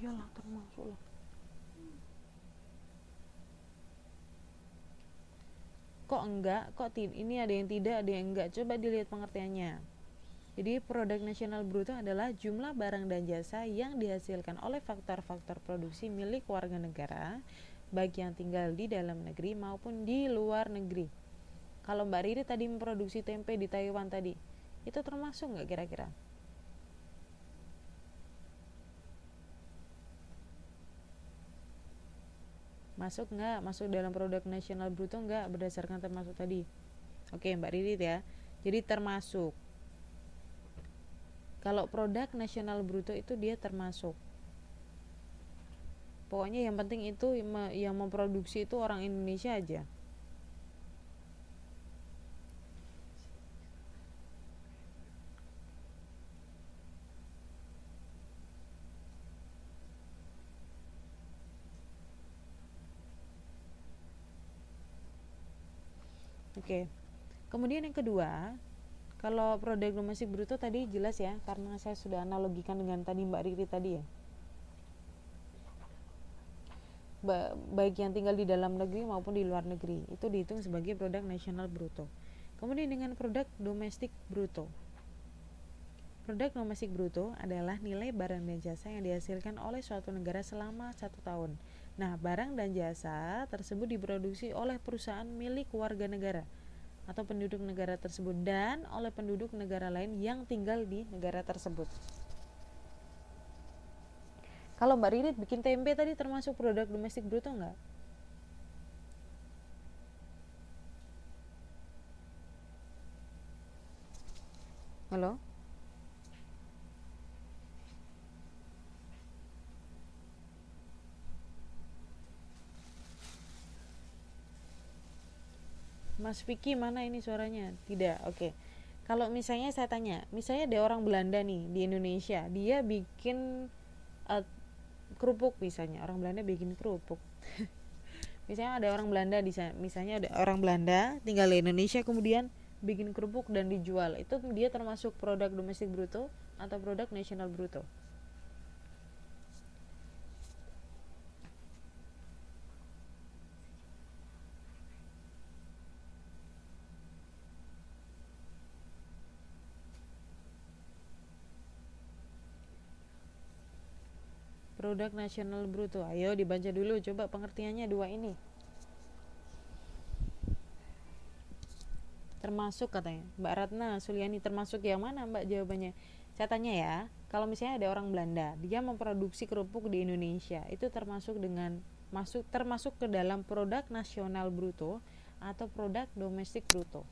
Iyalah termasuk lah. Kok enggak? Ini ada yang tidak, ada yang enggak? Coba dilihat pengertiannya. Jadi produk nasional bruto adalah jumlah barang dan jasa yang dihasilkan oleh faktor-faktor produksi milik warga negara baik yang tinggal di dalam negeri maupun di luar negeri. Kalau Mbak Riri tadi memproduksi tempe di Taiwan tadi, itu termasuk nggak kira-kira? Masuk nggak? Masuk dalam produk nasional bruto nggak berdasarkan termasuk tadi? Oke Mbak Riri ya, jadi termasuk. Kalau produk nasional bruto itu dia termasuk. Pokoknya yang penting itu yang memproduksi itu orang Indonesia aja. Oke. Kemudian yang kedua, kalau produk domestik bruto tadi jelas ya, karena saya sudah analogikan dengan tadi Mbak Riri tadi ya. Baik yang tinggal di dalam negeri maupun di luar negeri, itu dihitung sebagai produk nasional bruto. Kemudian dengan produk domestik bruto. Produk domestik bruto adalah nilai barang dan jasa yang dihasilkan oleh suatu negara selama 1 tahun. Nah, barang dan jasa tersebut diproduksi oleh perusahaan milik warga negara atau penduduk negara tersebut dan oleh penduduk negara lain yang tinggal di negara tersebut. Kalau Mbak Ririt bikin tempe tadi termasuk produk domestik bruto nggak? Halo? Mas Vicky mana ini suaranya? Tidak, oke. Kalau misalnya saya tanya, misalnya ada orang Belanda nih di Indonesia, dia bikin kerupuk misalnya, orang Belanda bikin kerupuk. Misalnya ada orang Belanda di sana, misalnya ada orang Belanda tinggal di Indonesia kemudian bikin kerupuk dan dijual, itu dia termasuk produk domestik bruto atau produk nasional bruto? Produk nasional bruto, ayo dibaca dulu coba pengertiannya dua ini. Termasuk katanya Mbak Ratna Suliani, termasuk yang mana Mbak jawabannya? Saya tanya ya, kalau misalnya ada orang Belanda dia memproduksi kerupuk di Indonesia, itu termasuk ke dalam produk nasional bruto atau produk domestik bruto?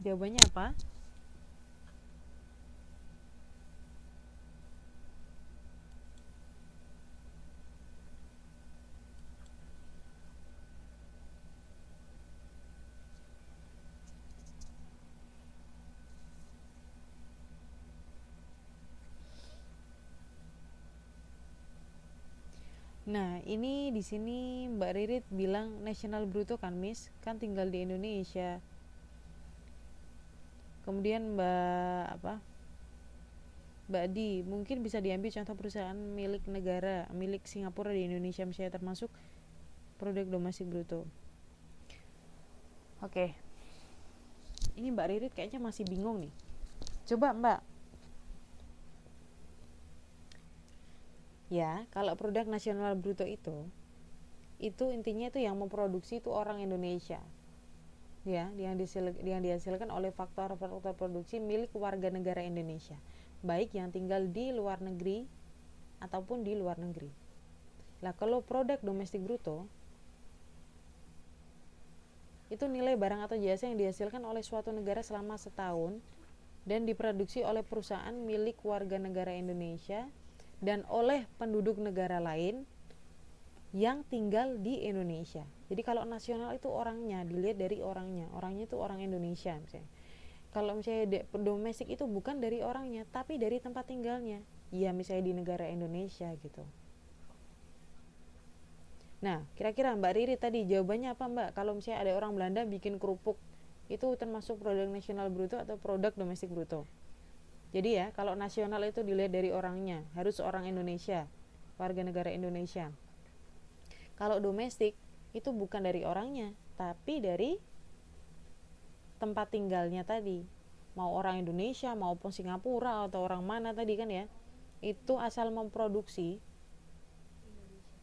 Jawabannya apa? Nah, ini di sini Mbak Ririt bilang nasional bruto kan, Miss? Kan tinggal di Indonesia. Kemudian Mbak Di, mungkin bisa diambil contoh perusahaan milik negara, milik Singapura di Indonesia misalnya, termasuk produk domestik bruto. Oke. Ini Mbak Ririt kayaknya masih bingung nih. Coba Mbak. Ya, kalau produk nasional bruto itu intinya itu yang memproduksi itu orang Indonesia. Ya, yang dihasilkan oleh faktor-faktor produksi milik warga negara Indonesia, baik yang tinggal di luar negeri ataupun di luar negeri. Lah, kalau produk domestik bruto itu nilai barang atau jasa yang dihasilkan oleh suatu negara selama setahun dan diproduksi oleh perusahaan milik warga negara Indonesia dan oleh penduduk negara lain yang tinggal di Indonesia. Jadi kalau nasional itu orangnya, dilihat dari orangnya itu orang Indonesia misalnya. Kalau misalnya domestik itu bukan dari orangnya tapi dari tempat tinggalnya, ya misalnya di negara Indonesia gitu. Nah, kira-kira Mbak Riri tadi jawabannya apa Mbak? Kalau misalnya ada orang Belanda bikin kerupuk, itu termasuk produk nasional bruto atau produk domestik bruto? Jadi ya, kalau nasional itu dilihat dari orangnya, harus orang Indonesia, warga negara Indonesia. Kalau domestik itu bukan dari orangnya, tapi dari tempat tinggalnya tadi. Mau orang Indonesia maupun Singapura atau orang mana tadi kan ya, itu asal memproduksi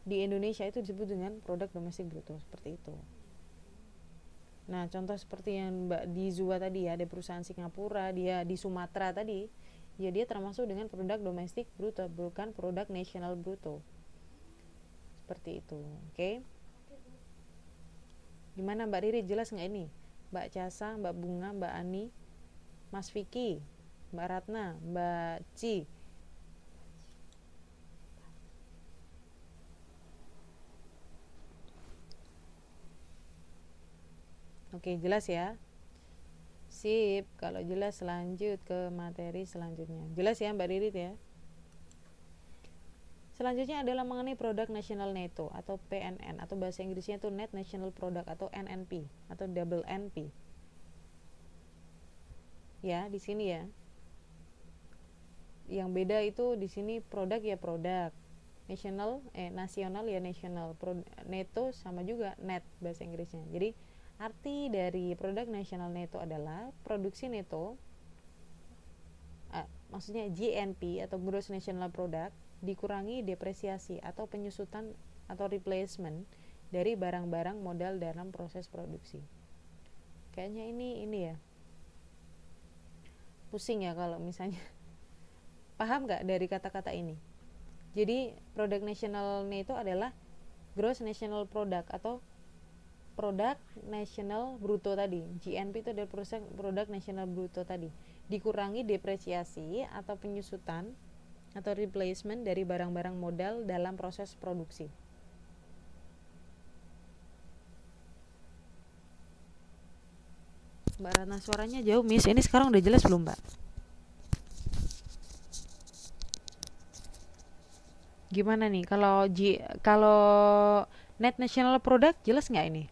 di Indonesia itu disebut dengan produk domestik bruto, seperti itu. Nah, contoh seperti yang Mbak Dizua tadi ya, ada perusahaan Singapura, dia di Sumatera tadi, ya dia termasuk dengan produk domestik bruto, bukan produk nasional bruto. Seperti itu, oke? Gimana Mbak Riri, jelas nggak ini? Mbak Casa, Mbak Bunga, Mbak Ani, Mas Vicky, Mbak Ratna, Mbak Ci. Oke, jelas ya? Sip, kalau jelas lanjut ke materi selanjutnya. Jelas ya Mbak Riri ya? Selanjutnya adalah mengenai produk nasional neto atau PNN, atau bahasa Inggrisnya itu Net National Product atau NNP atau double NP. Ya, di sini ya. Yang beda itu di sini produk ya produk, nasional ya nasional. Neto sama juga net bahasa Inggrisnya. Jadi arti dari produk nasional neto adalah produksi neto, maksudnya GNP atau Gross National Product, dikurangi depresiasi atau penyusutan atau replacement dari barang-barang modal dalam proses produksi. Kayaknya ini ya pusing ya kalau misalnya paham nggak dari kata-kata ini. Jadi produk nasional itu adalah gross national product atau produk nasional bruto tadi. GNP itu adalah produk nasional bruto tadi, dikurangi depresiasi atau penyusutan atau replacement dari barang-barang modal dalam proses produksi. Mbak Ratna, suaranya jauh Miss, ini sekarang udah jelas belum Mbak? Gimana nih kalau net national product jelas nggak ini?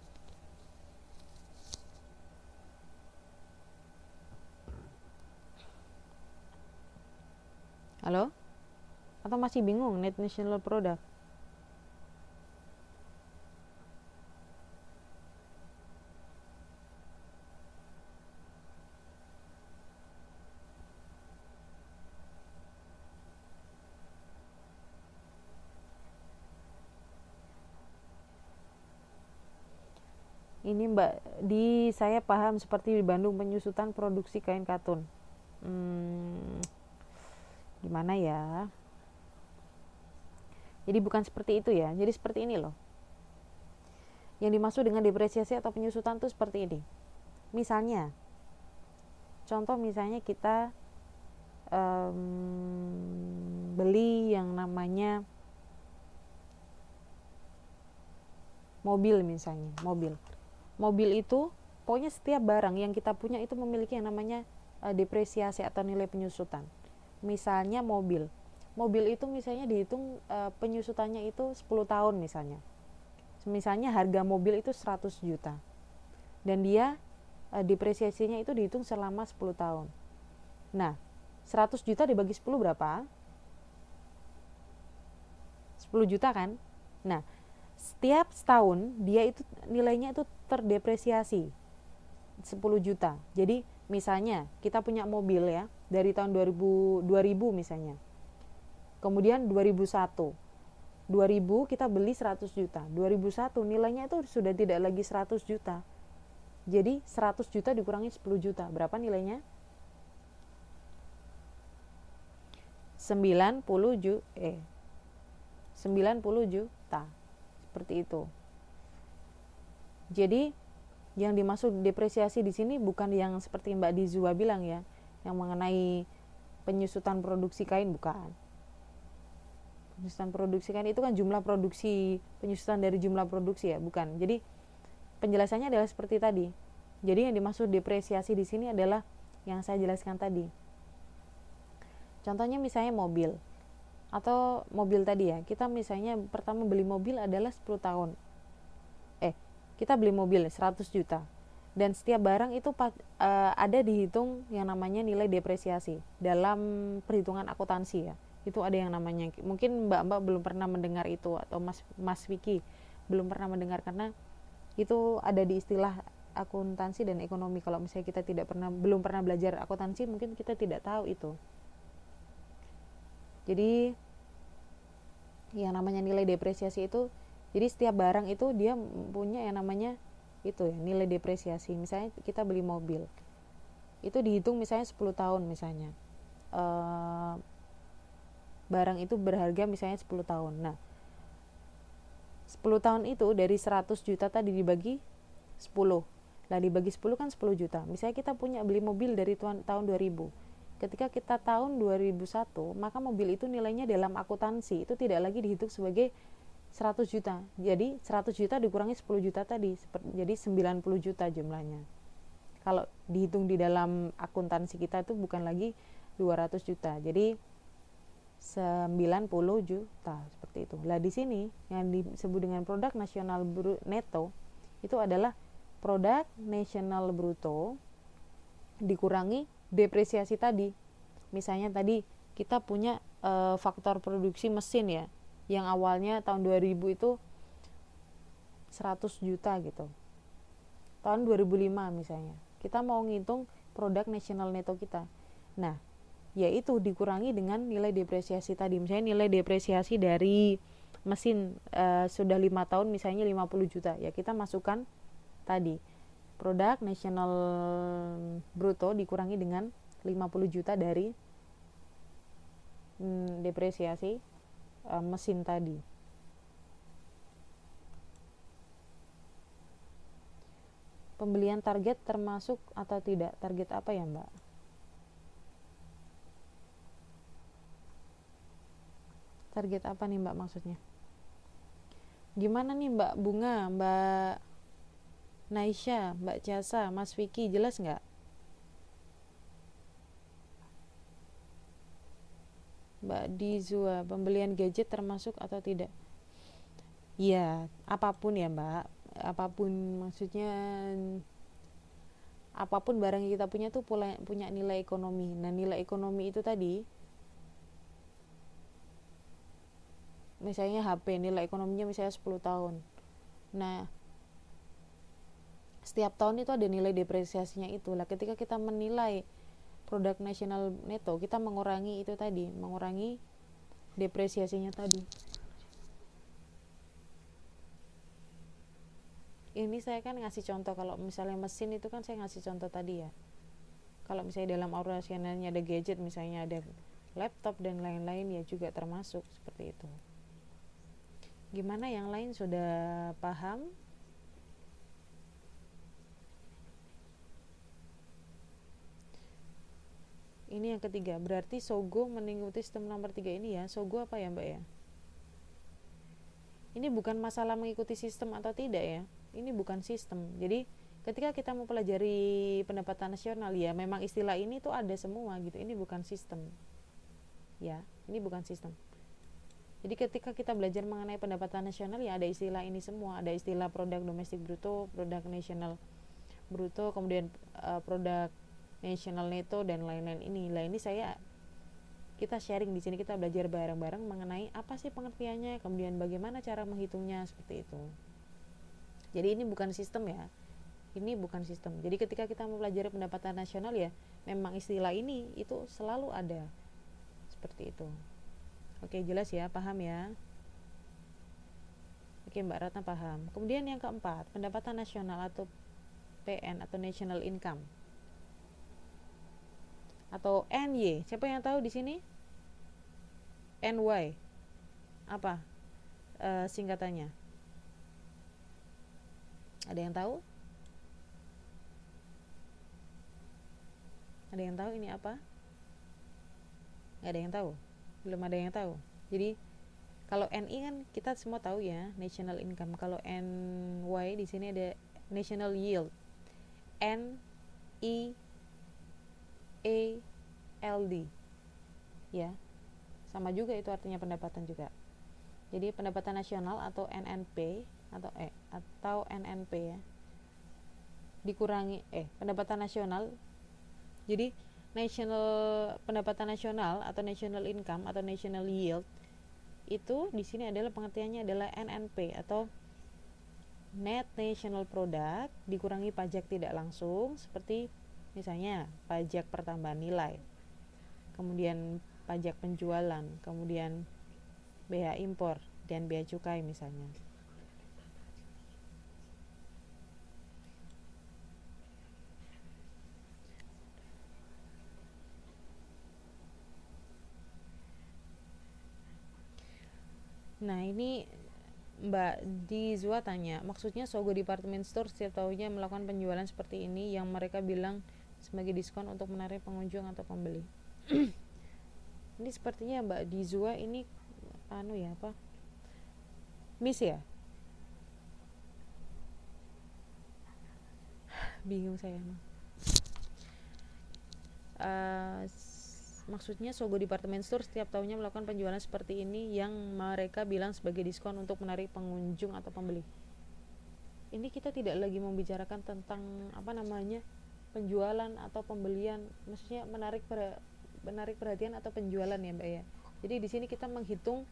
Halo? Atau masih bingung net national product? Ini Mbak, saya paham seperti di Bandung penyusutan produksi kain katun. Hmm, gimana ya? Jadi bukan seperti itu ya. Jadi seperti ini loh. Yang dimaksud dengan depresiasi atau penyusutan tuh seperti ini. Misalnya, contoh misalnya kita beli yang namanya mobil misalnya, mobil itu pokoknya setiap barang yang kita punya itu memiliki yang namanya depresiasi atau nilai penyusutan. Misalnya mobil itu misalnya dihitung penyusutannya itu 10 tahun misalnya harga mobil itu 100 juta dan dia depresiasinya itu dihitung selama 10 tahun. Nah, 100 juta dibagi 10 berapa? 10 juta kan? Nah, setiap setahun dia itu nilainya itu terdepresiasi 10 juta. Jadi misalnya kita punya mobil ya dari tahun 2000 misalnya. Kemudian 2000 kita beli 100 juta. 2001 nilainya itu sudah tidak lagi 100 juta. Jadi 100 juta dikurangi 10 juta. Berapa nilainya? 90 juta. Seperti itu. Jadi yang dimaksud depresiasi di sini bukan yang seperti Mbak Dizwa bilang ya, yang mengenai penyusutan produksi kain, bukan. Penyusutan produksi kain itu kan jumlah produksi, penyusutan dari jumlah produksi ya, bukan. Jadi penjelasannya adalah seperti tadi. Jadi yang dimaksud depresiasi di sini adalah yang saya jelaskan tadi. Contohnya misalnya mobil atau mobil tadi ya, kita misalnya pertama beli mobil adalah 10 tahun. Kita beli mobil 100 juta. Dan setiap barang itu ada dihitung yang namanya nilai depresiasi dalam perhitungan akuntansi ya. Itu ada yang namanya, mungkin Mbak belum pernah mendengar itu, atau Mas Vicky belum pernah mendengar, karena itu ada di istilah akuntansi dan ekonomi. Kalau misalnya kita belum pernah belajar akuntansi, mungkin kita tidak tahu itu. Jadi yang namanya nilai depresiasi itu, jadi setiap barang itu dia punya yang namanya itu ya, nilai depresiasi. Misalnya kita beli mobil, itu dihitung misalnya 10 tahun misalnya. Barang itu berharga misalnya 10 tahun. Nah, 10 tahun itu dari 100 juta tadi dibagi 10. Lah dibagi 10 kan 10 juta. Misalnya kita punya beli mobil dari tahun 2000. Ketika kita tahun 2001, maka mobil itu nilainya dalam akuntansi itu tidak lagi dihitung sebagai 100 juta. Jadi 100 juta dikurangi 10 juta tadi, jadi 90 juta jumlahnya. Kalau dihitung di dalam akuntansi kita itu bukan lagi 200 juta. Jadi 90 juta seperti itu. Lah di sini yang disebut dengan produk nasional neto itu adalah produk nasional bruto dikurangi depresiasi tadi. Misalnya tadi kita punya faktor produksi mesin ya, yang awalnya tahun 2000 itu 100 juta gitu. Tahun 2005 misalnya, kita mau ngitung produk nasional neto kita. Nah, yaitu dikurangi dengan nilai depresiasi tadi. Misalnya nilai depresiasi dari mesin sudah 5 tahun misalnya 50 juta. Ya kita masukkan tadi produk nasional bruto dikurangi dengan 50 juta dari depresiasi mesin tadi. Pembelian target termasuk atau tidak? Target apa ya Mbak? Target apa nih Mbak maksudnya? Gimana nih Mbak Bunga, Mbak Naisha, Mbak Jasa, Mas Vicky, jelas nggak? Mbak Dizua, pembelian gadget termasuk atau tidak? Ya, apapun ya Mbak, apapun, maksudnya apapun barang yang kita punya tuh punya nilai ekonomi. Nah, nilai ekonomi itu tadi, misalnya HP, nilai ekonominya misalnya 10 tahun. Nah, setiap tahun itu ada nilai depresiasinya itu. Lah, ketika kita menilai produk nasional neto, kita mengurangi itu tadi, mengurangi depresiasinya tadi. Ini saya kan ngasih contoh, kalau misalnya mesin itu kan saya ngasih contoh tadi ya. Kalau misalnya dalam operasionalnya ada gadget, misalnya ada laptop dan lain-lain, ya juga termasuk seperti itu. Gimana yang lain, sudah paham? Ini yang ketiga, berarti Sogo mengikuti sistem nomor 3 ini ya. Sogo apa ya Mbak ya? Ini bukan masalah mengikuti sistem atau tidak ya. Ini bukan sistem. Jadi ketika kita mau pelajari pendapatan nasional, ya memang istilah ini tuh ada semua gitu. Ini bukan sistem. Ya, ini bukan sistem. Jadi ketika kita belajar mengenai pendapatan nasional, ya ada istilah ini semua. Ada istilah produk domestik bruto, produk nasional bruto, kemudian produk nasional neto dan lain-lain ini. Lah ini kita sharing di sini, kita belajar bareng-bareng mengenai apa sih pengertiannya, kemudian bagaimana cara menghitungnya, seperti itu. Jadi ini bukan sistem ya. Ini bukan sistem. Jadi ketika kita mempelajari pendapatan nasional, ya memang istilah ini itu selalu ada. Seperti itu. Oke, jelas ya, paham ya? Oke, Mbak Ratna paham. Kemudian yang keempat, pendapatan nasional atau PN atau national income atau NY. Siapa yang tahu di sini? NY. Apa singkatannya? Ada yang tahu? Ada yang tahu ini apa? Nggak ada yang tahu? Belum ada yang tahu. Jadi kalau NI kan kita semua tahu ya, national income. Kalau NY di sini ada national yield. NIALD. Ya. Sama juga itu artinya pendapatan juga. Jadi pendapatan nasional atau NNP atau NNP ya. Dikurangi pendapatan nasional. Jadi pendapatan nasional atau national income atau national yield itu di sini adalah pengertiannya adalah NNP atau net national product dikurangi pajak tidak langsung, seperti misalnya pajak pertambahan nilai, kemudian pajak penjualan, kemudian bea impor dan bea cukai misalnya. Nah, ini Mbak Dizwa tanya, maksudnya Sogo Department Store setiap tahunnya melakukan penjualan seperti ini yang mereka bilang sebagai diskon untuk menarik pengunjung atau pembeli. Ini sepertinya Mbak Dizwa ini miss ya? Bingung saya. Maksudnya Sogo Department Store setiap tahunnya melakukan penjualan seperti ini yang mereka bilang sebagai diskon untuk menarik pengunjung atau pembeli. Ini kita tidak lagi membicarakan tentang penjualan atau pembelian, maksudnya menarik perhatian atau penjualan ya Mbak ya. Jadi di sini kita menghitung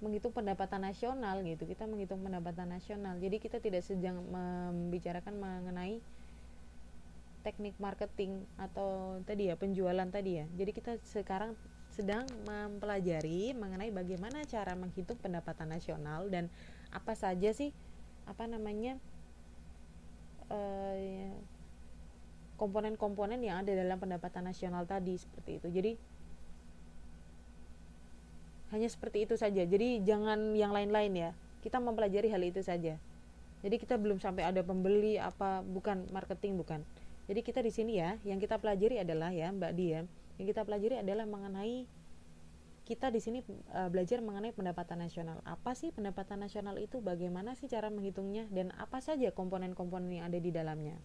menghitung pendapatan nasional gitu. Kita menghitung pendapatan nasional. Jadi kita tidak sedang membicarakan mengenai teknik marketing atau tadi ya penjualan tadi ya. Jadi kita sekarang sedang mempelajari mengenai bagaimana cara menghitung pendapatan nasional dan apa saja sih komponen-komponen yang ada dalam pendapatan nasional tadi, seperti itu. Jadi hanya seperti itu saja. Jadi jangan yang lain-lain ya. Kita mempelajari hal itu saja. Jadi kita belum sampai ada pembeli bukan marketing, bukan. Jadi kita di sini ya, yang kita pelajari adalah ya Mbak Dia, yang kita pelajari adalah mengenai kita di sini belajar mengenai pendapatan nasional. Apa sih pendapatan nasional itu? Bagaimana sih cara menghitungnya? Dan apa saja komponen-komponen yang ada di dalamnya?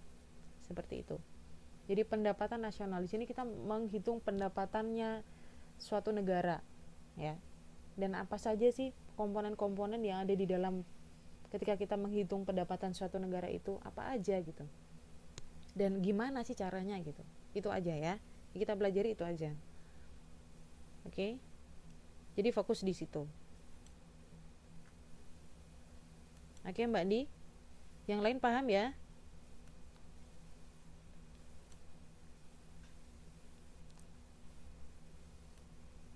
Seperti itu. Jadi pendapatan nasional di sini kita menghitung pendapatannya suatu negara, ya. Dan apa saja sih komponen-komponen yang ada di dalam ketika kita menghitung pendapatan suatu negara itu apa aja gitu. Dan gimana sih caranya gitu. Itu aja ya. Kita pelajari itu aja. Oke. Jadi fokus di situ. Oke, Mbak Di. Yang lain paham ya?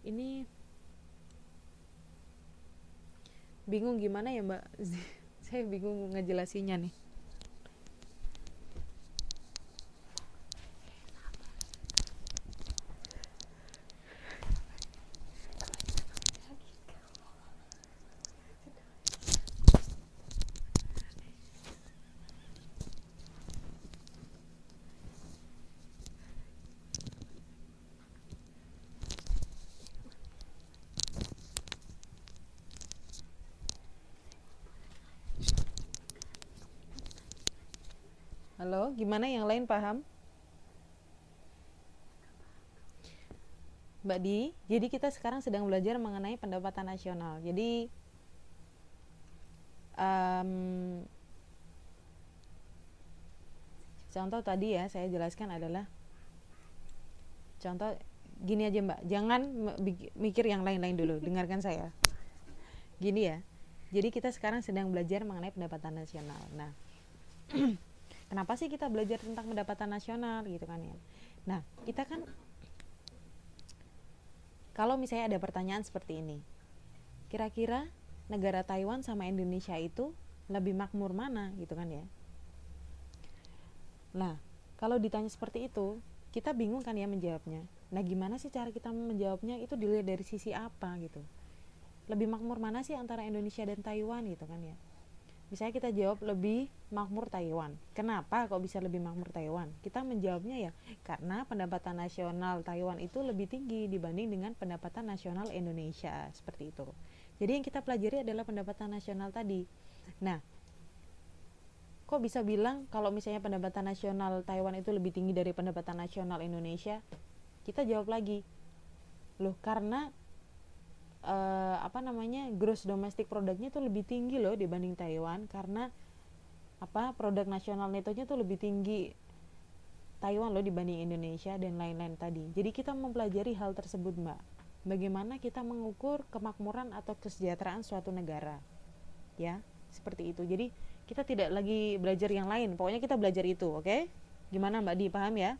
Ini bingung gimana ya, Mbak? Saya bingung ngejelasinnya nih. Halo, gimana yang lain paham? Mbak Di, jadi kita sekarang sedang belajar mengenai pendapatan nasional. Jadi contoh tadi ya saya jelaskan adalah contoh gini aja Mbak, jangan mikir yang lain-lain dulu, dengarkan saya. Gini ya, jadi kita sekarang sedang belajar mengenai pendapatan nasional. Nah, kenapa sih kita belajar tentang pendapatan nasional gitu kan ya? Nah, kita kan kalau misalnya ada pertanyaan seperti ini, kira-kira negara Taiwan sama Indonesia itu lebih makmur mana gitu kan ya? Nah, kalau ditanya seperti itu, kita bingung kan ya menjawabnya. Nah, gimana sih cara kita menjawabnya? Itu dilihat dari sisi apa gitu. Lebih makmur mana sih antara Indonesia dan Taiwan gitu kan ya? Misalnya kita jawab lebih makmur Taiwan. Kenapa kok bisa lebih makmur Taiwan? Kita menjawabnya ya karena pendapatan nasional Taiwan itu lebih tinggi dibanding dengan pendapatan nasional Indonesia, seperti itu. Jadi yang kita pelajari adalah pendapatan nasional tadi. Nah, kok bisa bilang kalau misalnya pendapatan nasional Taiwan itu lebih tinggi dari pendapatan nasional Indonesia? Kita jawab lagi, loh karena gross domestic produknya itu lebih tinggi loh dibanding Taiwan, karena produk nasional netonya tuh lebih tinggi Taiwan loh dibanding Indonesia dan lain-lain tadi. Jadi kita mempelajari hal tersebut, Mbak. Bagaimana kita mengukur kemakmuran atau kesejahteraan suatu negara, ya seperti itu. Jadi kita tidak lagi belajar yang lain, pokoknya kita belajar itu, oke? Gimana Mbak Di, paham ya?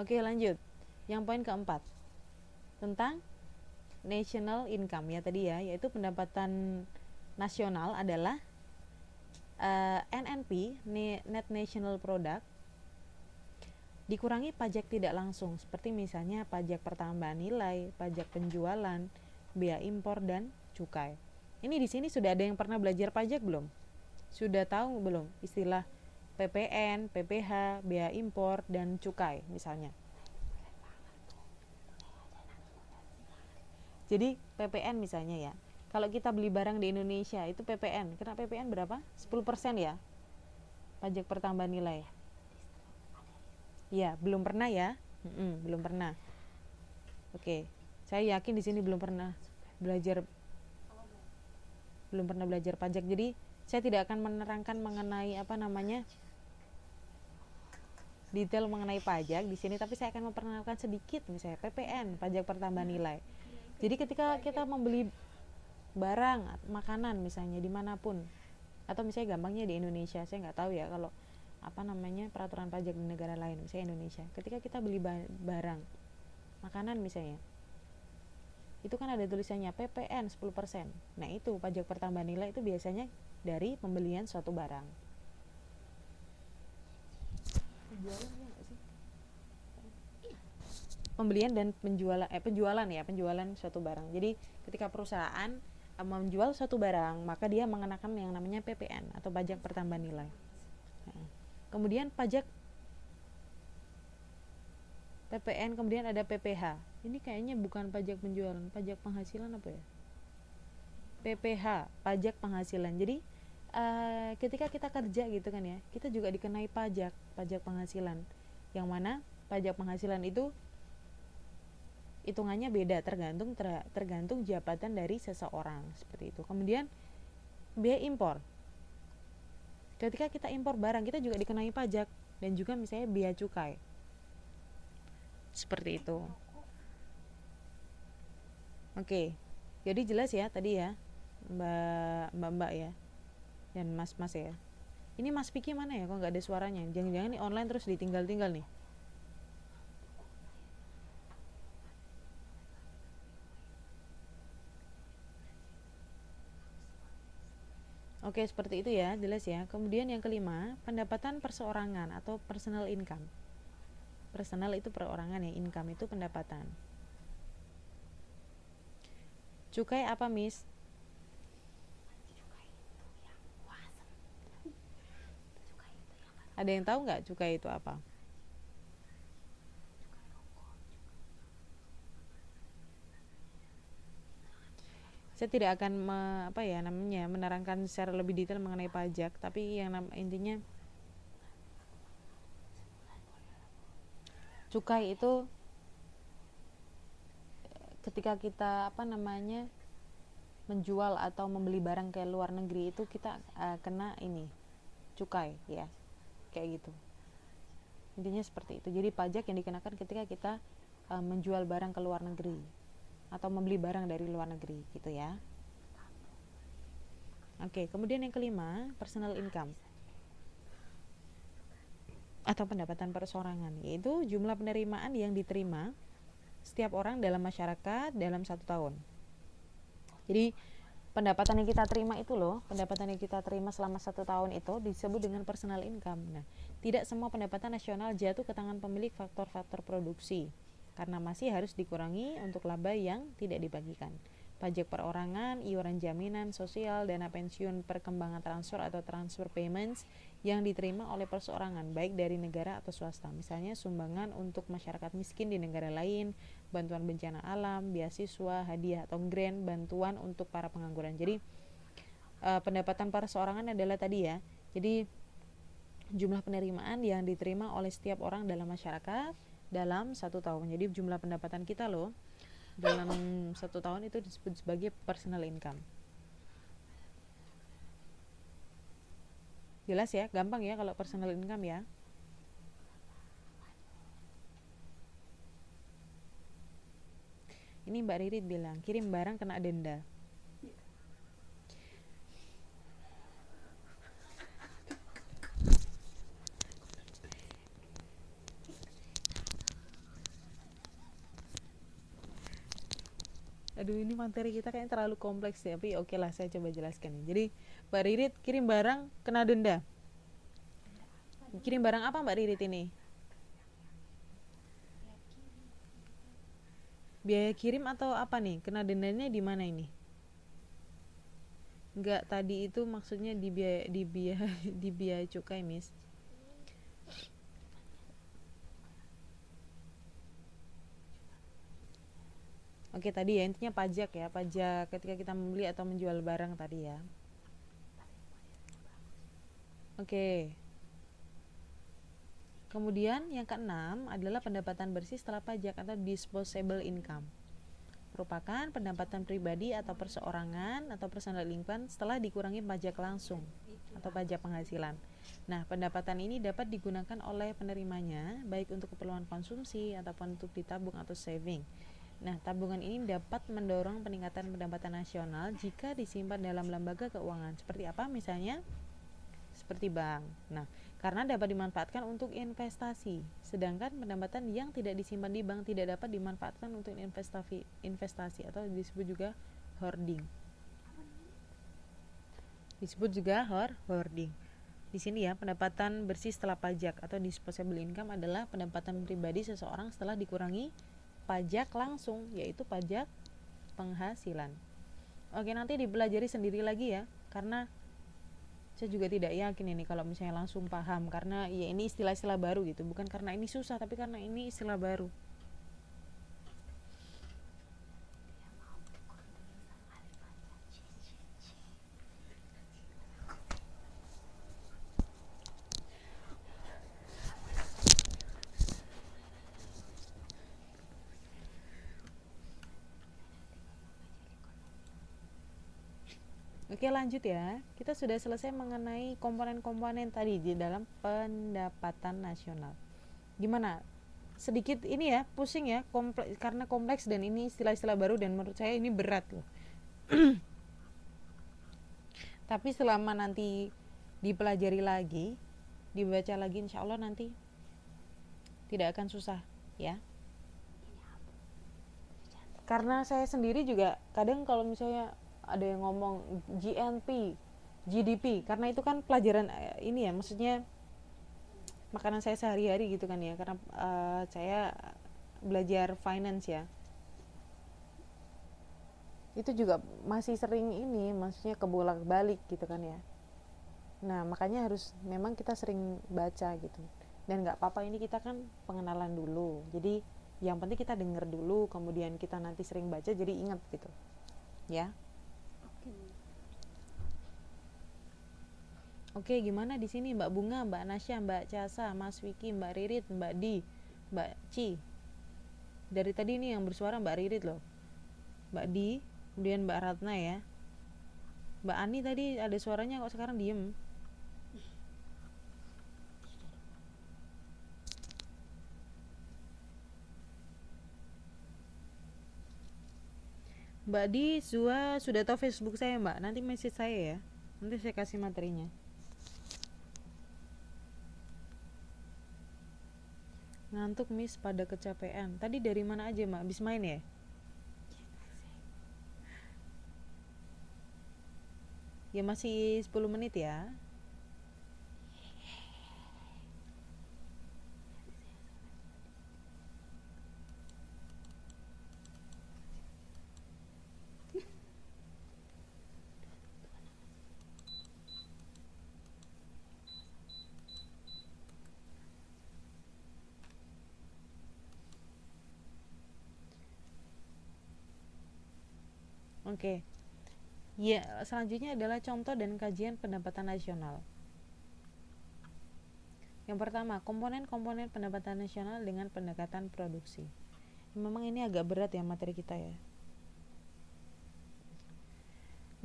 Oke, lanjut. Yang poin keempat tentang national income ya tadi ya, yaitu pendapatan nasional adalah NNP, Net National Product, dikurangi pajak tidak langsung seperti misalnya pajak pertambahan nilai, pajak penjualan, bea impor dan cukai. Ini di sini sudah ada yang pernah belajar pajak belum? Sudah tahu belum istilah PPN, PPh, bea impor dan cukai misalnya? Jadi PPN misalnya ya, kalau kita beli barang di Indonesia itu PPN, kena PPN berapa? 10% ya, pajak pertambahan nilai. Ya, belum pernah ya? Belum pernah. Oke, saya yakin di sini belum pernah belajar pajak. Jadi saya tidak akan menerangkan mengenai detail mengenai pajak di sini, tapi saya akan memperkenalkan sedikit misalnya PPN, pajak pertambahan nilai. Jadi ketika kita membeli barang, makanan misalnya dimanapun, atau misalnya gampangnya di Indonesia, saya nggak tahu ya kalau peraturan pajak di negara lain, misalnya Indonesia. Ketika kita beli barang, makanan misalnya, itu kan ada tulisannya PPN 10%. Nah itu pajak pertambahan nilai itu biasanya dari pembelian suatu barang. Pembelian dan penjualan suatu barang. Jadi ketika perusahaan menjual suatu barang, maka dia mengenakan yang namanya PPN atau pajak pertambahan nilai. Kemudian pajak PPN, kemudian ada PPh. Ini kayaknya bukan pajak penjualan, pajak penghasilan apa ya? PPh, pajak penghasilan. Jadi ketika kita kerja gitu kan ya, kita juga dikenai pajak penghasilan, yang mana pajak penghasilan itu hitungannya beda tergantung jabatan dari seseorang, seperti itu. Kemudian biaya impor, ketika kita impor barang kita juga dikenai pajak, dan juga misalnya biaya cukai, seperti itu. Oke, jadi jelas ya tadi ya mbak ya, dan mas ya. Ini Mas Piki mana ya, kok nggak ada suaranya? Jangan-jangan nih online terus ditinggal-tinggal nih. Oke, seperti itu ya, jelas ya. Kemudian yang kelima, pendapatan perseorangan atau personal income. Personal itu perorangan ya, income itu pendapatan. Cukai apa, Miss? Ada yang tahu nggak cukai itu apa? Saya tidak akan menerangkan secara lebih detail mengenai pajak, tapi yang intinya cukai itu ketika kita menjual atau membeli barang ke luar negeri itu kita kena ini cukai ya, kayak gitu. Intinya seperti itu. Jadi pajak yang dikenakan ketika kita menjual barang ke luar negeri atau membeli barang dari luar negeri gitu ya. Oke, kemudian yang kelima, personal income atau pendapatan perorangan, yaitu jumlah penerimaan yang diterima setiap orang dalam masyarakat dalam 1 tahun. Jadi pendapatan yang kita terima itu loh, pendapatan yang kita terima selama 1 tahun itu disebut dengan personal income. Nah, tidak semua pendapatan nasional jatuh ke tangan pemilik faktor-faktor produksi, karena masih harus dikurangi untuk laba yang tidak dibagikan. Pajak perorangan, iuran jaminan sosial, dana pensiun, perkembangan transfer atau transfer payments yang diterima oleh perseorangan, baik dari negara atau swasta. Misalnya sumbangan untuk masyarakat miskin di negara lain, bantuan bencana alam, beasiswa, hadiah atau grant, bantuan untuk para pengangguran. Jadi pendapatan perseorangan adalah tadi ya. Jadi jumlah penerimaan yang diterima oleh setiap orang dalam masyarakat dalam 1 tahun. Jadi jumlah pendapatan kita loh dalam 1 tahun itu disebut sebagai personal income. Jelas ya, gampang ya kalau personal income ya. Ini Mbak Ririt bilang kirim barang kena denda. Aduh, ini materi kita kayaknya terlalu kompleks ya, tapi oke lah, saya coba jelaskan. Jadi Mbak Ririt kirim barang kena denda. Kirim barang apa Mbak Ririt ini? Biaya kirim atau apa nih? Kena dendanya di mana ini? Enggak, tadi itu maksudnya di biaya cukai, Miss. Oke, tadi ya intinya pajak ya, pajak ketika kita membeli atau menjual barang tadi ya. Oke. Kemudian yang keenam adalah pendapatan bersih setelah pajak atau disposable income. Merupakan pendapatan pribadi atau perseorangan atau personal income setelah dikurangi pajak langsung atau pajak penghasilan. Nah, pendapatan ini dapat digunakan oleh penerimanya baik untuk keperluan konsumsi ataupun untuk ditabung atau saving. Nah, tabungan ini dapat mendorong peningkatan pendapatan nasional jika disimpan dalam lembaga keuangan. Seperti apa misalnya? Seperti bank. Nah, karena dapat dimanfaatkan untuk investasi. Sedangkan pendapatan yang tidak disimpan di bank tidak dapat dimanfaatkan untuk investasi atau disebut juga hoarding. Disebut juga hoarding. Di sini ya, pendapatan bersih setelah pajak atau disposable income adalah pendapatan pribadi seseorang setelah dikurangi pajak langsung, yaitu pajak penghasilan. Oke, nanti dipelajari sendiri lagi ya, karena saya juga tidak yakin ini kalau misalnya langsung paham, karena ya ini istilah-istilah baru gitu, bukan karena ini susah, tapi karena ini istilah baru. Oke, lanjut ya. Kita sudah selesai mengenai komponen-komponen tadi di dalam pendapatan nasional. Gimana? Sedikit ini ya, pusing ya, karena kompleks dan ini istilah-istilah baru dan menurut saya ini berat loh. Tapi selama nanti dipelajari lagi, dibaca lagi, insya Allah nanti tidak akan susah ya. Karena saya sendiri juga kadang kalau misalnya ada yang ngomong GNP, GDP, karena itu kan pelajaran ini ya, maksudnya makanan saya sehari-hari gitu kan ya, karena saya belajar finance ya, itu juga masih sering ini, maksudnya kebolak-balik gitu kan ya. Nah makanya harus memang kita sering baca gitu, dan nggak apa-apa, ini kita kan pengenalan dulu, jadi yang penting kita denger dulu, kemudian kita nanti sering baca jadi ingat gitu ya. Oke, gimana di sini Mbak Bunga, Mbak Nasya, Mbak Casa, Mas Wiki, Mbak Ririt, Mbak Di, Mbak Ci? Dari tadi ini yang bersuara Mbak Ririt loh, Mbak Di, kemudian Mbak Ratna ya. Mbak Ani tadi ada suaranya kok sekarang diem. Mbak Di, Zua sudah tahu Facebook saya Mbak, nanti message saya ya, nanti saya kasih materinya. Ngantuk Miss, pada kecapean. Tadi dari mana aja Mbak? Habis main ya? Ya masih 10 menit ya. Oke. Ya, selanjutnya adalah contoh dan kajian pendapatan nasional. Yang pertama, komponen-komponen pendapatan nasional dengan pendekatan produksi. Memang ini agak berat ya materi kita ya.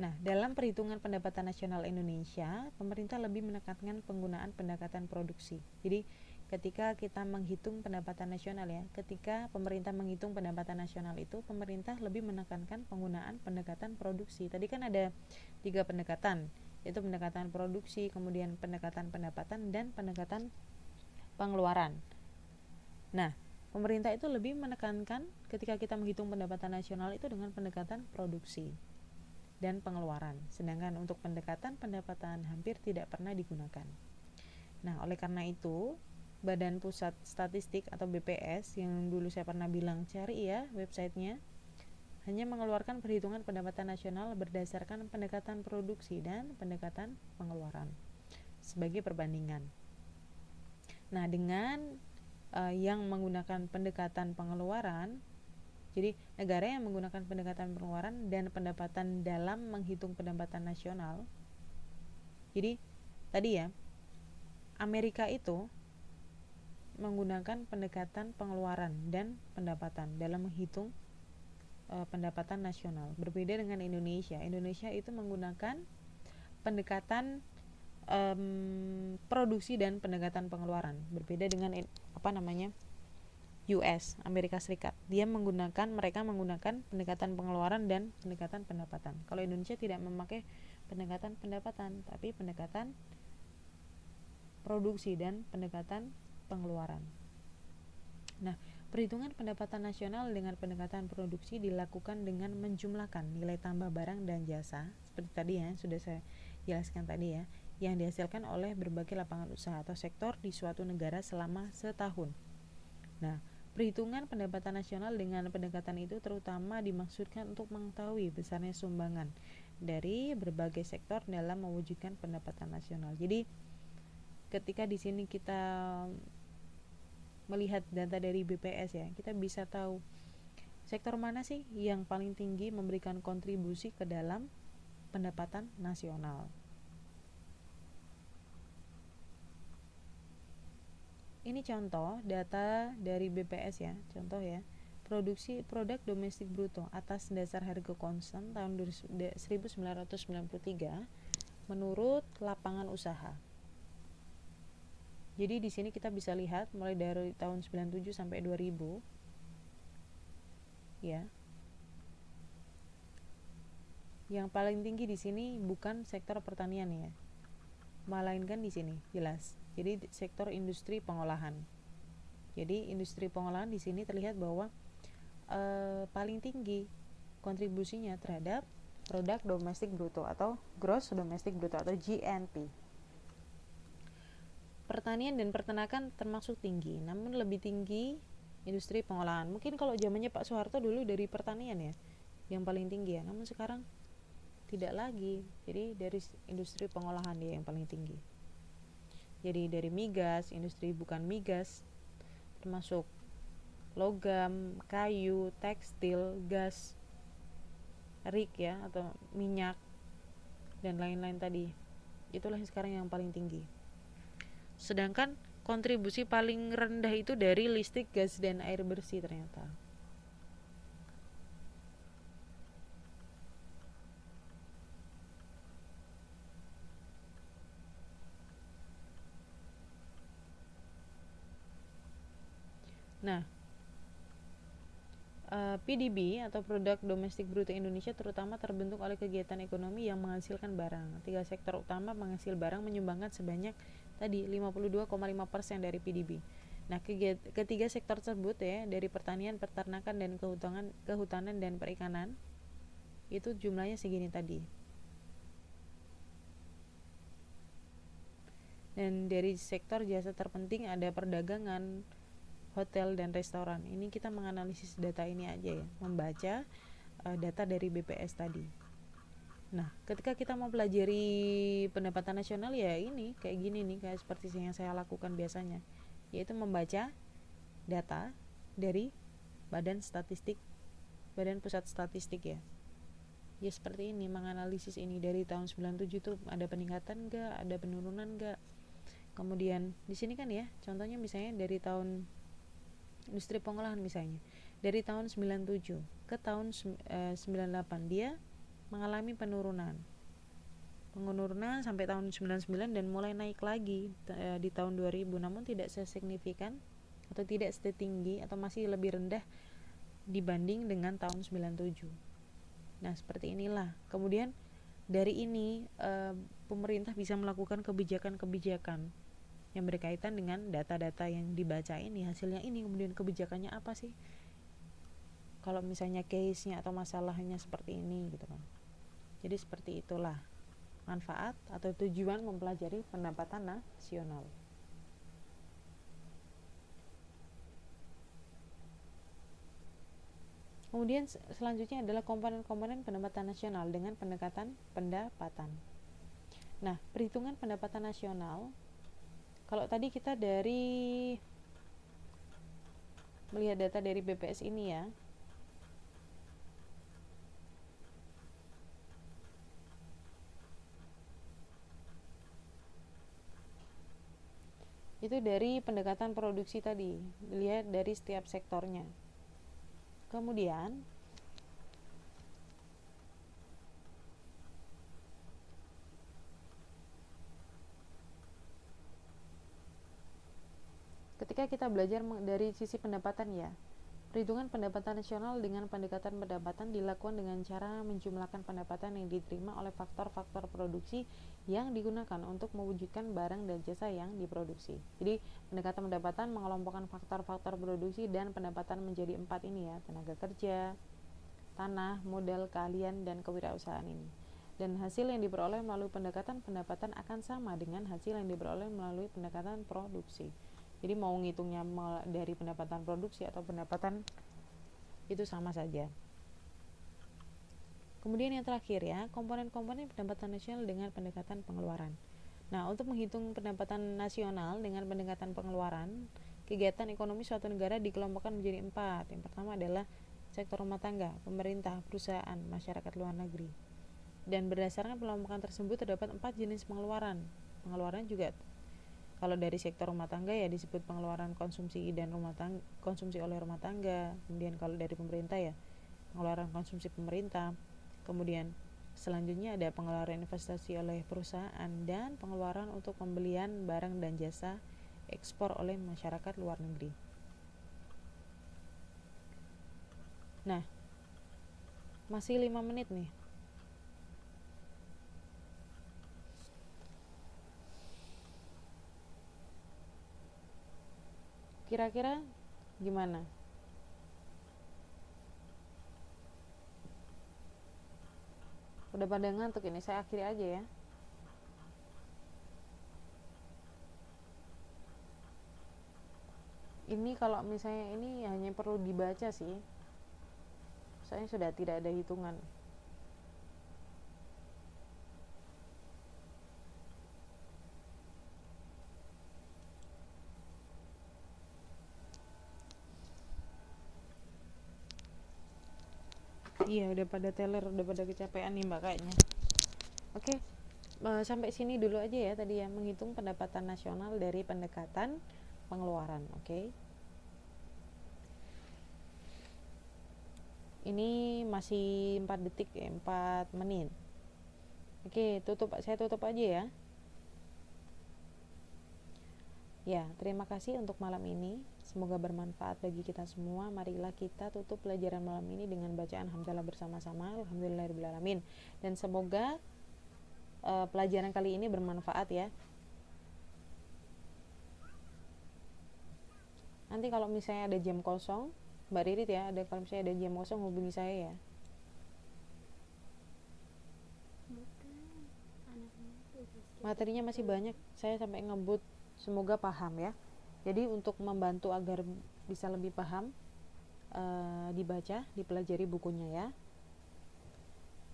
Nah, dalam perhitungan pendapatan nasional Indonesia, pemerintah lebih menekankan penggunaan pendekatan produksi. Jadi, ketika kita menghitung pendapatan nasional ya, ketika pemerintah menghitung pendapatan nasional itu, pemerintah lebih menekankan penggunaan pendekatan produksi. Tadi kan ada 3 pendekatan, yaitu pendekatan produksi, kemudian pendekatan pendapatan, dan pendekatan pengeluaran. Nah, pemerintah itu lebih menekankan ketika kita menghitung pendapatan nasional itu dengan pendekatan produksi dan pengeluaran, sedangkan untuk pendekatan pendapatan hampir tidak pernah digunakan. Nah, oleh karena itu, Badan Pusat Statistik atau BPS yang dulu saya pernah bilang cari ya websitenya, hanya mengeluarkan perhitungan pendapatan nasional berdasarkan pendekatan produksi dan pendekatan pengeluaran sebagai perbandingan. Nah, dengan yang menggunakan pendekatan pengeluaran, jadi negara yang menggunakan pendekatan pengeluaran dan pendapatan dalam menghitung pendapatan nasional. Jadi tadi ya, Amerika itu menggunakan pendekatan pengeluaran dan pendapatan dalam menghitung pendapatan nasional. Berbeda dengan Indonesia. Indonesia itu menggunakan pendekatan produksi dan pendekatan pengeluaran. Berbeda dengan US, Amerika Serikat. Mereka menggunakan pendekatan pengeluaran dan pendekatan pendapatan. Kalau Indonesia tidak memakai pendekatan pendapatan, tapi pendekatan produksi dan pendekatan pengeluaran. Nah, perhitungan pendapatan nasional dengan pendekatan produksi dilakukan dengan menjumlahkan nilai tambah barang dan jasa, seperti tadi ya, sudah saya jelaskan tadi ya, yang dihasilkan oleh berbagai lapangan usaha atau sektor di suatu negara selama setahun. Nah, perhitungan pendapatan nasional dengan pendekatan itu terutama dimaksudkan untuk mengetahui besarnya sumbangan dari berbagai sektor dalam mewujudkan pendapatan nasional. Jadi, ketika di sini kita melihat data dari BPS ya, kita bisa tahu sektor mana sih yang paling tinggi memberikan kontribusi ke dalam pendapatan nasional. Ini contoh data dari BPS ya, contoh ya, produksi produk domestik bruto atas dasar harga konstan tahun 1993 menurut lapangan usaha. Jadi di sini kita bisa lihat mulai dari tahun 97 sampai 2000 ya. Yang paling tinggi di sini bukan sektor pertanian ya, melainkan di sini jelas. Jadi sektor industri pengolahan. Jadi industri pengolahan di sini terlihat bahwa paling tinggi kontribusinya terhadap produk domestik bruto atau gross domestic bruto atau GNP. Pertanian dan peternakan termasuk tinggi, namun lebih tinggi industri pengolahan. Mungkin kalau zamannya Pak Soeharto dulu dari pertanian ya yang paling tinggi ya, namun sekarang tidak lagi. Jadi dari industri pengolahan dia yang paling tinggi. Jadi dari migas, industri bukan migas, termasuk logam, kayu, tekstil, gas, rig ya atau minyak dan lain-lain tadi. Itulah sekarang yang paling tinggi. Sedangkan kontribusi paling rendah itu dari listrik, gas dan air bersih ternyata. Nah, PDB atau produk domestik bruto Indonesia terutama terbentuk oleh kegiatan ekonomi yang menghasilkan barang. 3 sektor utama penghasil barang menyumbangkan sebanyak tadi 52,5% dari PDB. Nah, ketiga sektor tersebut ya, dari pertanian, peternakan dan kehutanan dan perikanan itu jumlahnya segini tadi. Dan dari sektor jasa terpenting ada perdagangan, hotel dan restoran. Ini kita menganalisis data ini aja ya, membaca data dari BPS tadi. Nah, ketika kita mau pelajari pendapatan nasional ya ini kayak gini nih, kayak seperti yang saya lakukan biasanya, yaitu membaca data dari Badan Pusat Statistik ya. Ya seperti ini, menganalisis ini dari tahun 97 tuh ada peningkatan enggak, ada penurunan enggak. Kemudian di sini kan ya, contohnya misalnya dari tahun industri pengolahan misalnya dari tahun 97 ke tahun 98 dia mengalami penurunan sampai tahun 99 dan mulai naik lagi di tahun 2000, namun tidak sesignifikan atau tidak setinggi atau masih lebih rendah dibanding dengan tahun 97. Nah seperti inilah. Kemudian dari ini pemerintah bisa melakukan kebijakan-kebijakan yang berkaitan dengan data-data yang dibaca ini, hasilnya ini, kemudian kebijakannya apa sih kalau misalnya case-nya atau masalahnya seperti ini gitu kan. Jadi seperti itulah manfaat atau tujuan mempelajari pendapatan nasional. Kemudian selanjutnya adalah komponen-komponen pendapatan nasional dengan pendekatan pendapatan. Nah, perhitungan pendapatan nasional, kalau tadi kita dari melihat data dari BPS ini ya, itu dari pendekatan produksi tadi, dilihat dari setiap sektornya. Kemudian ketika kita belajar dari sisi pendapatan ya, perhitungan pendapatan nasional dengan pendekatan pendapatan dilakukan dengan cara menjumlahkan pendapatan yang diterima oleh faktor-faktor produksi yang digunakan untuk mewujudkan barang dan jasa yang diproduksi. Jadi pendekatan pendapatan mengelompokkan faktor-faktor produksi dan pendapatan menjadi 4 ini ya, tenaga kerja, tanah, modal, keahlian, dan kewirausahaan ini. Dan hasil yang diperoleh melalui pendekatan pendapatan akan sama dengan hasil yang diperoleh melalui pendekatan produksi. Jadi mau ngitungnya dari pendapatan produksi atau pendapatan itu sama saja. Kemudian yang terakhir ya, komponen-komponen pendapatan nasional dengan pendekatan pengeluaran. Nah, untuk menghitung pendapatan nasional dengan pendekatan pengeluaran, kegiatan ekonomi suatu negara dikelompokkan menjadi 4. Yang pertama adalah sektor rumah tangga, pemerintah, perusahaan, masyarakat luar negeri. Dan berdasarkan pengelompokan tersebut terdapat 4 jenis pengeluaran. Pengeluaran juga Kalau dari sektor rumah tangga ya disebut pengeluaran konsumsi dan konsumsi oleh rumah tangga. Kemudian kalau dari pemerintah ya pengeluaran konsumsi pemerintah. Kemudian selanjutnya ada pengeluaran investasi oleh perusahaan dan pengeluaran untuk pembelian barang dan jasa ekspor oleh masyarakat luar negeri. Nah, masih 5 menit nih. Kira-kira gimana? Udah pada ngantuk ini, saya akhiri aja ya. Ini kalau misalnya ini hanya perlu dibaca sih, soalnya sudah tidak ada hitungan. Iya, udah pada teler, udah pada kecapean nih mbak kayaknya. Oke, sampai sini dulu aja ya tadi ya, menghitung pendapatan nasional dari pendekatan pengeluaran. Oke. Ini masih 4 detik ya, 4 menit. Oke, saya tutup aja ya. Ya, terima kasih untuk malam ini. Semoga bermanfaat bagi kita semua. Marilah kita tutup pelajaran malam ini dengan bacaan hamdalah bersama-sama. Alhamdulillahirrahmanirrahim. Dan semoga pelajaran kali ini bermanfaat ya. Nanti kalau misalnya ada jam kosong, Mbak Ririt ya, kalau misalnya ada jam kosong hubungi saya ya. Materinya masih banyak, saya sampai ngebut. Semoga paham ya. Jadi untuk membantu agar bisa lebih paham, dibaca, dipelajari bukunya ya.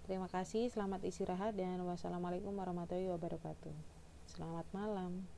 Terima kasih, selamat istirahat dan wassalamualaikum warahmatullahi wabarakatuh. Selamat malam.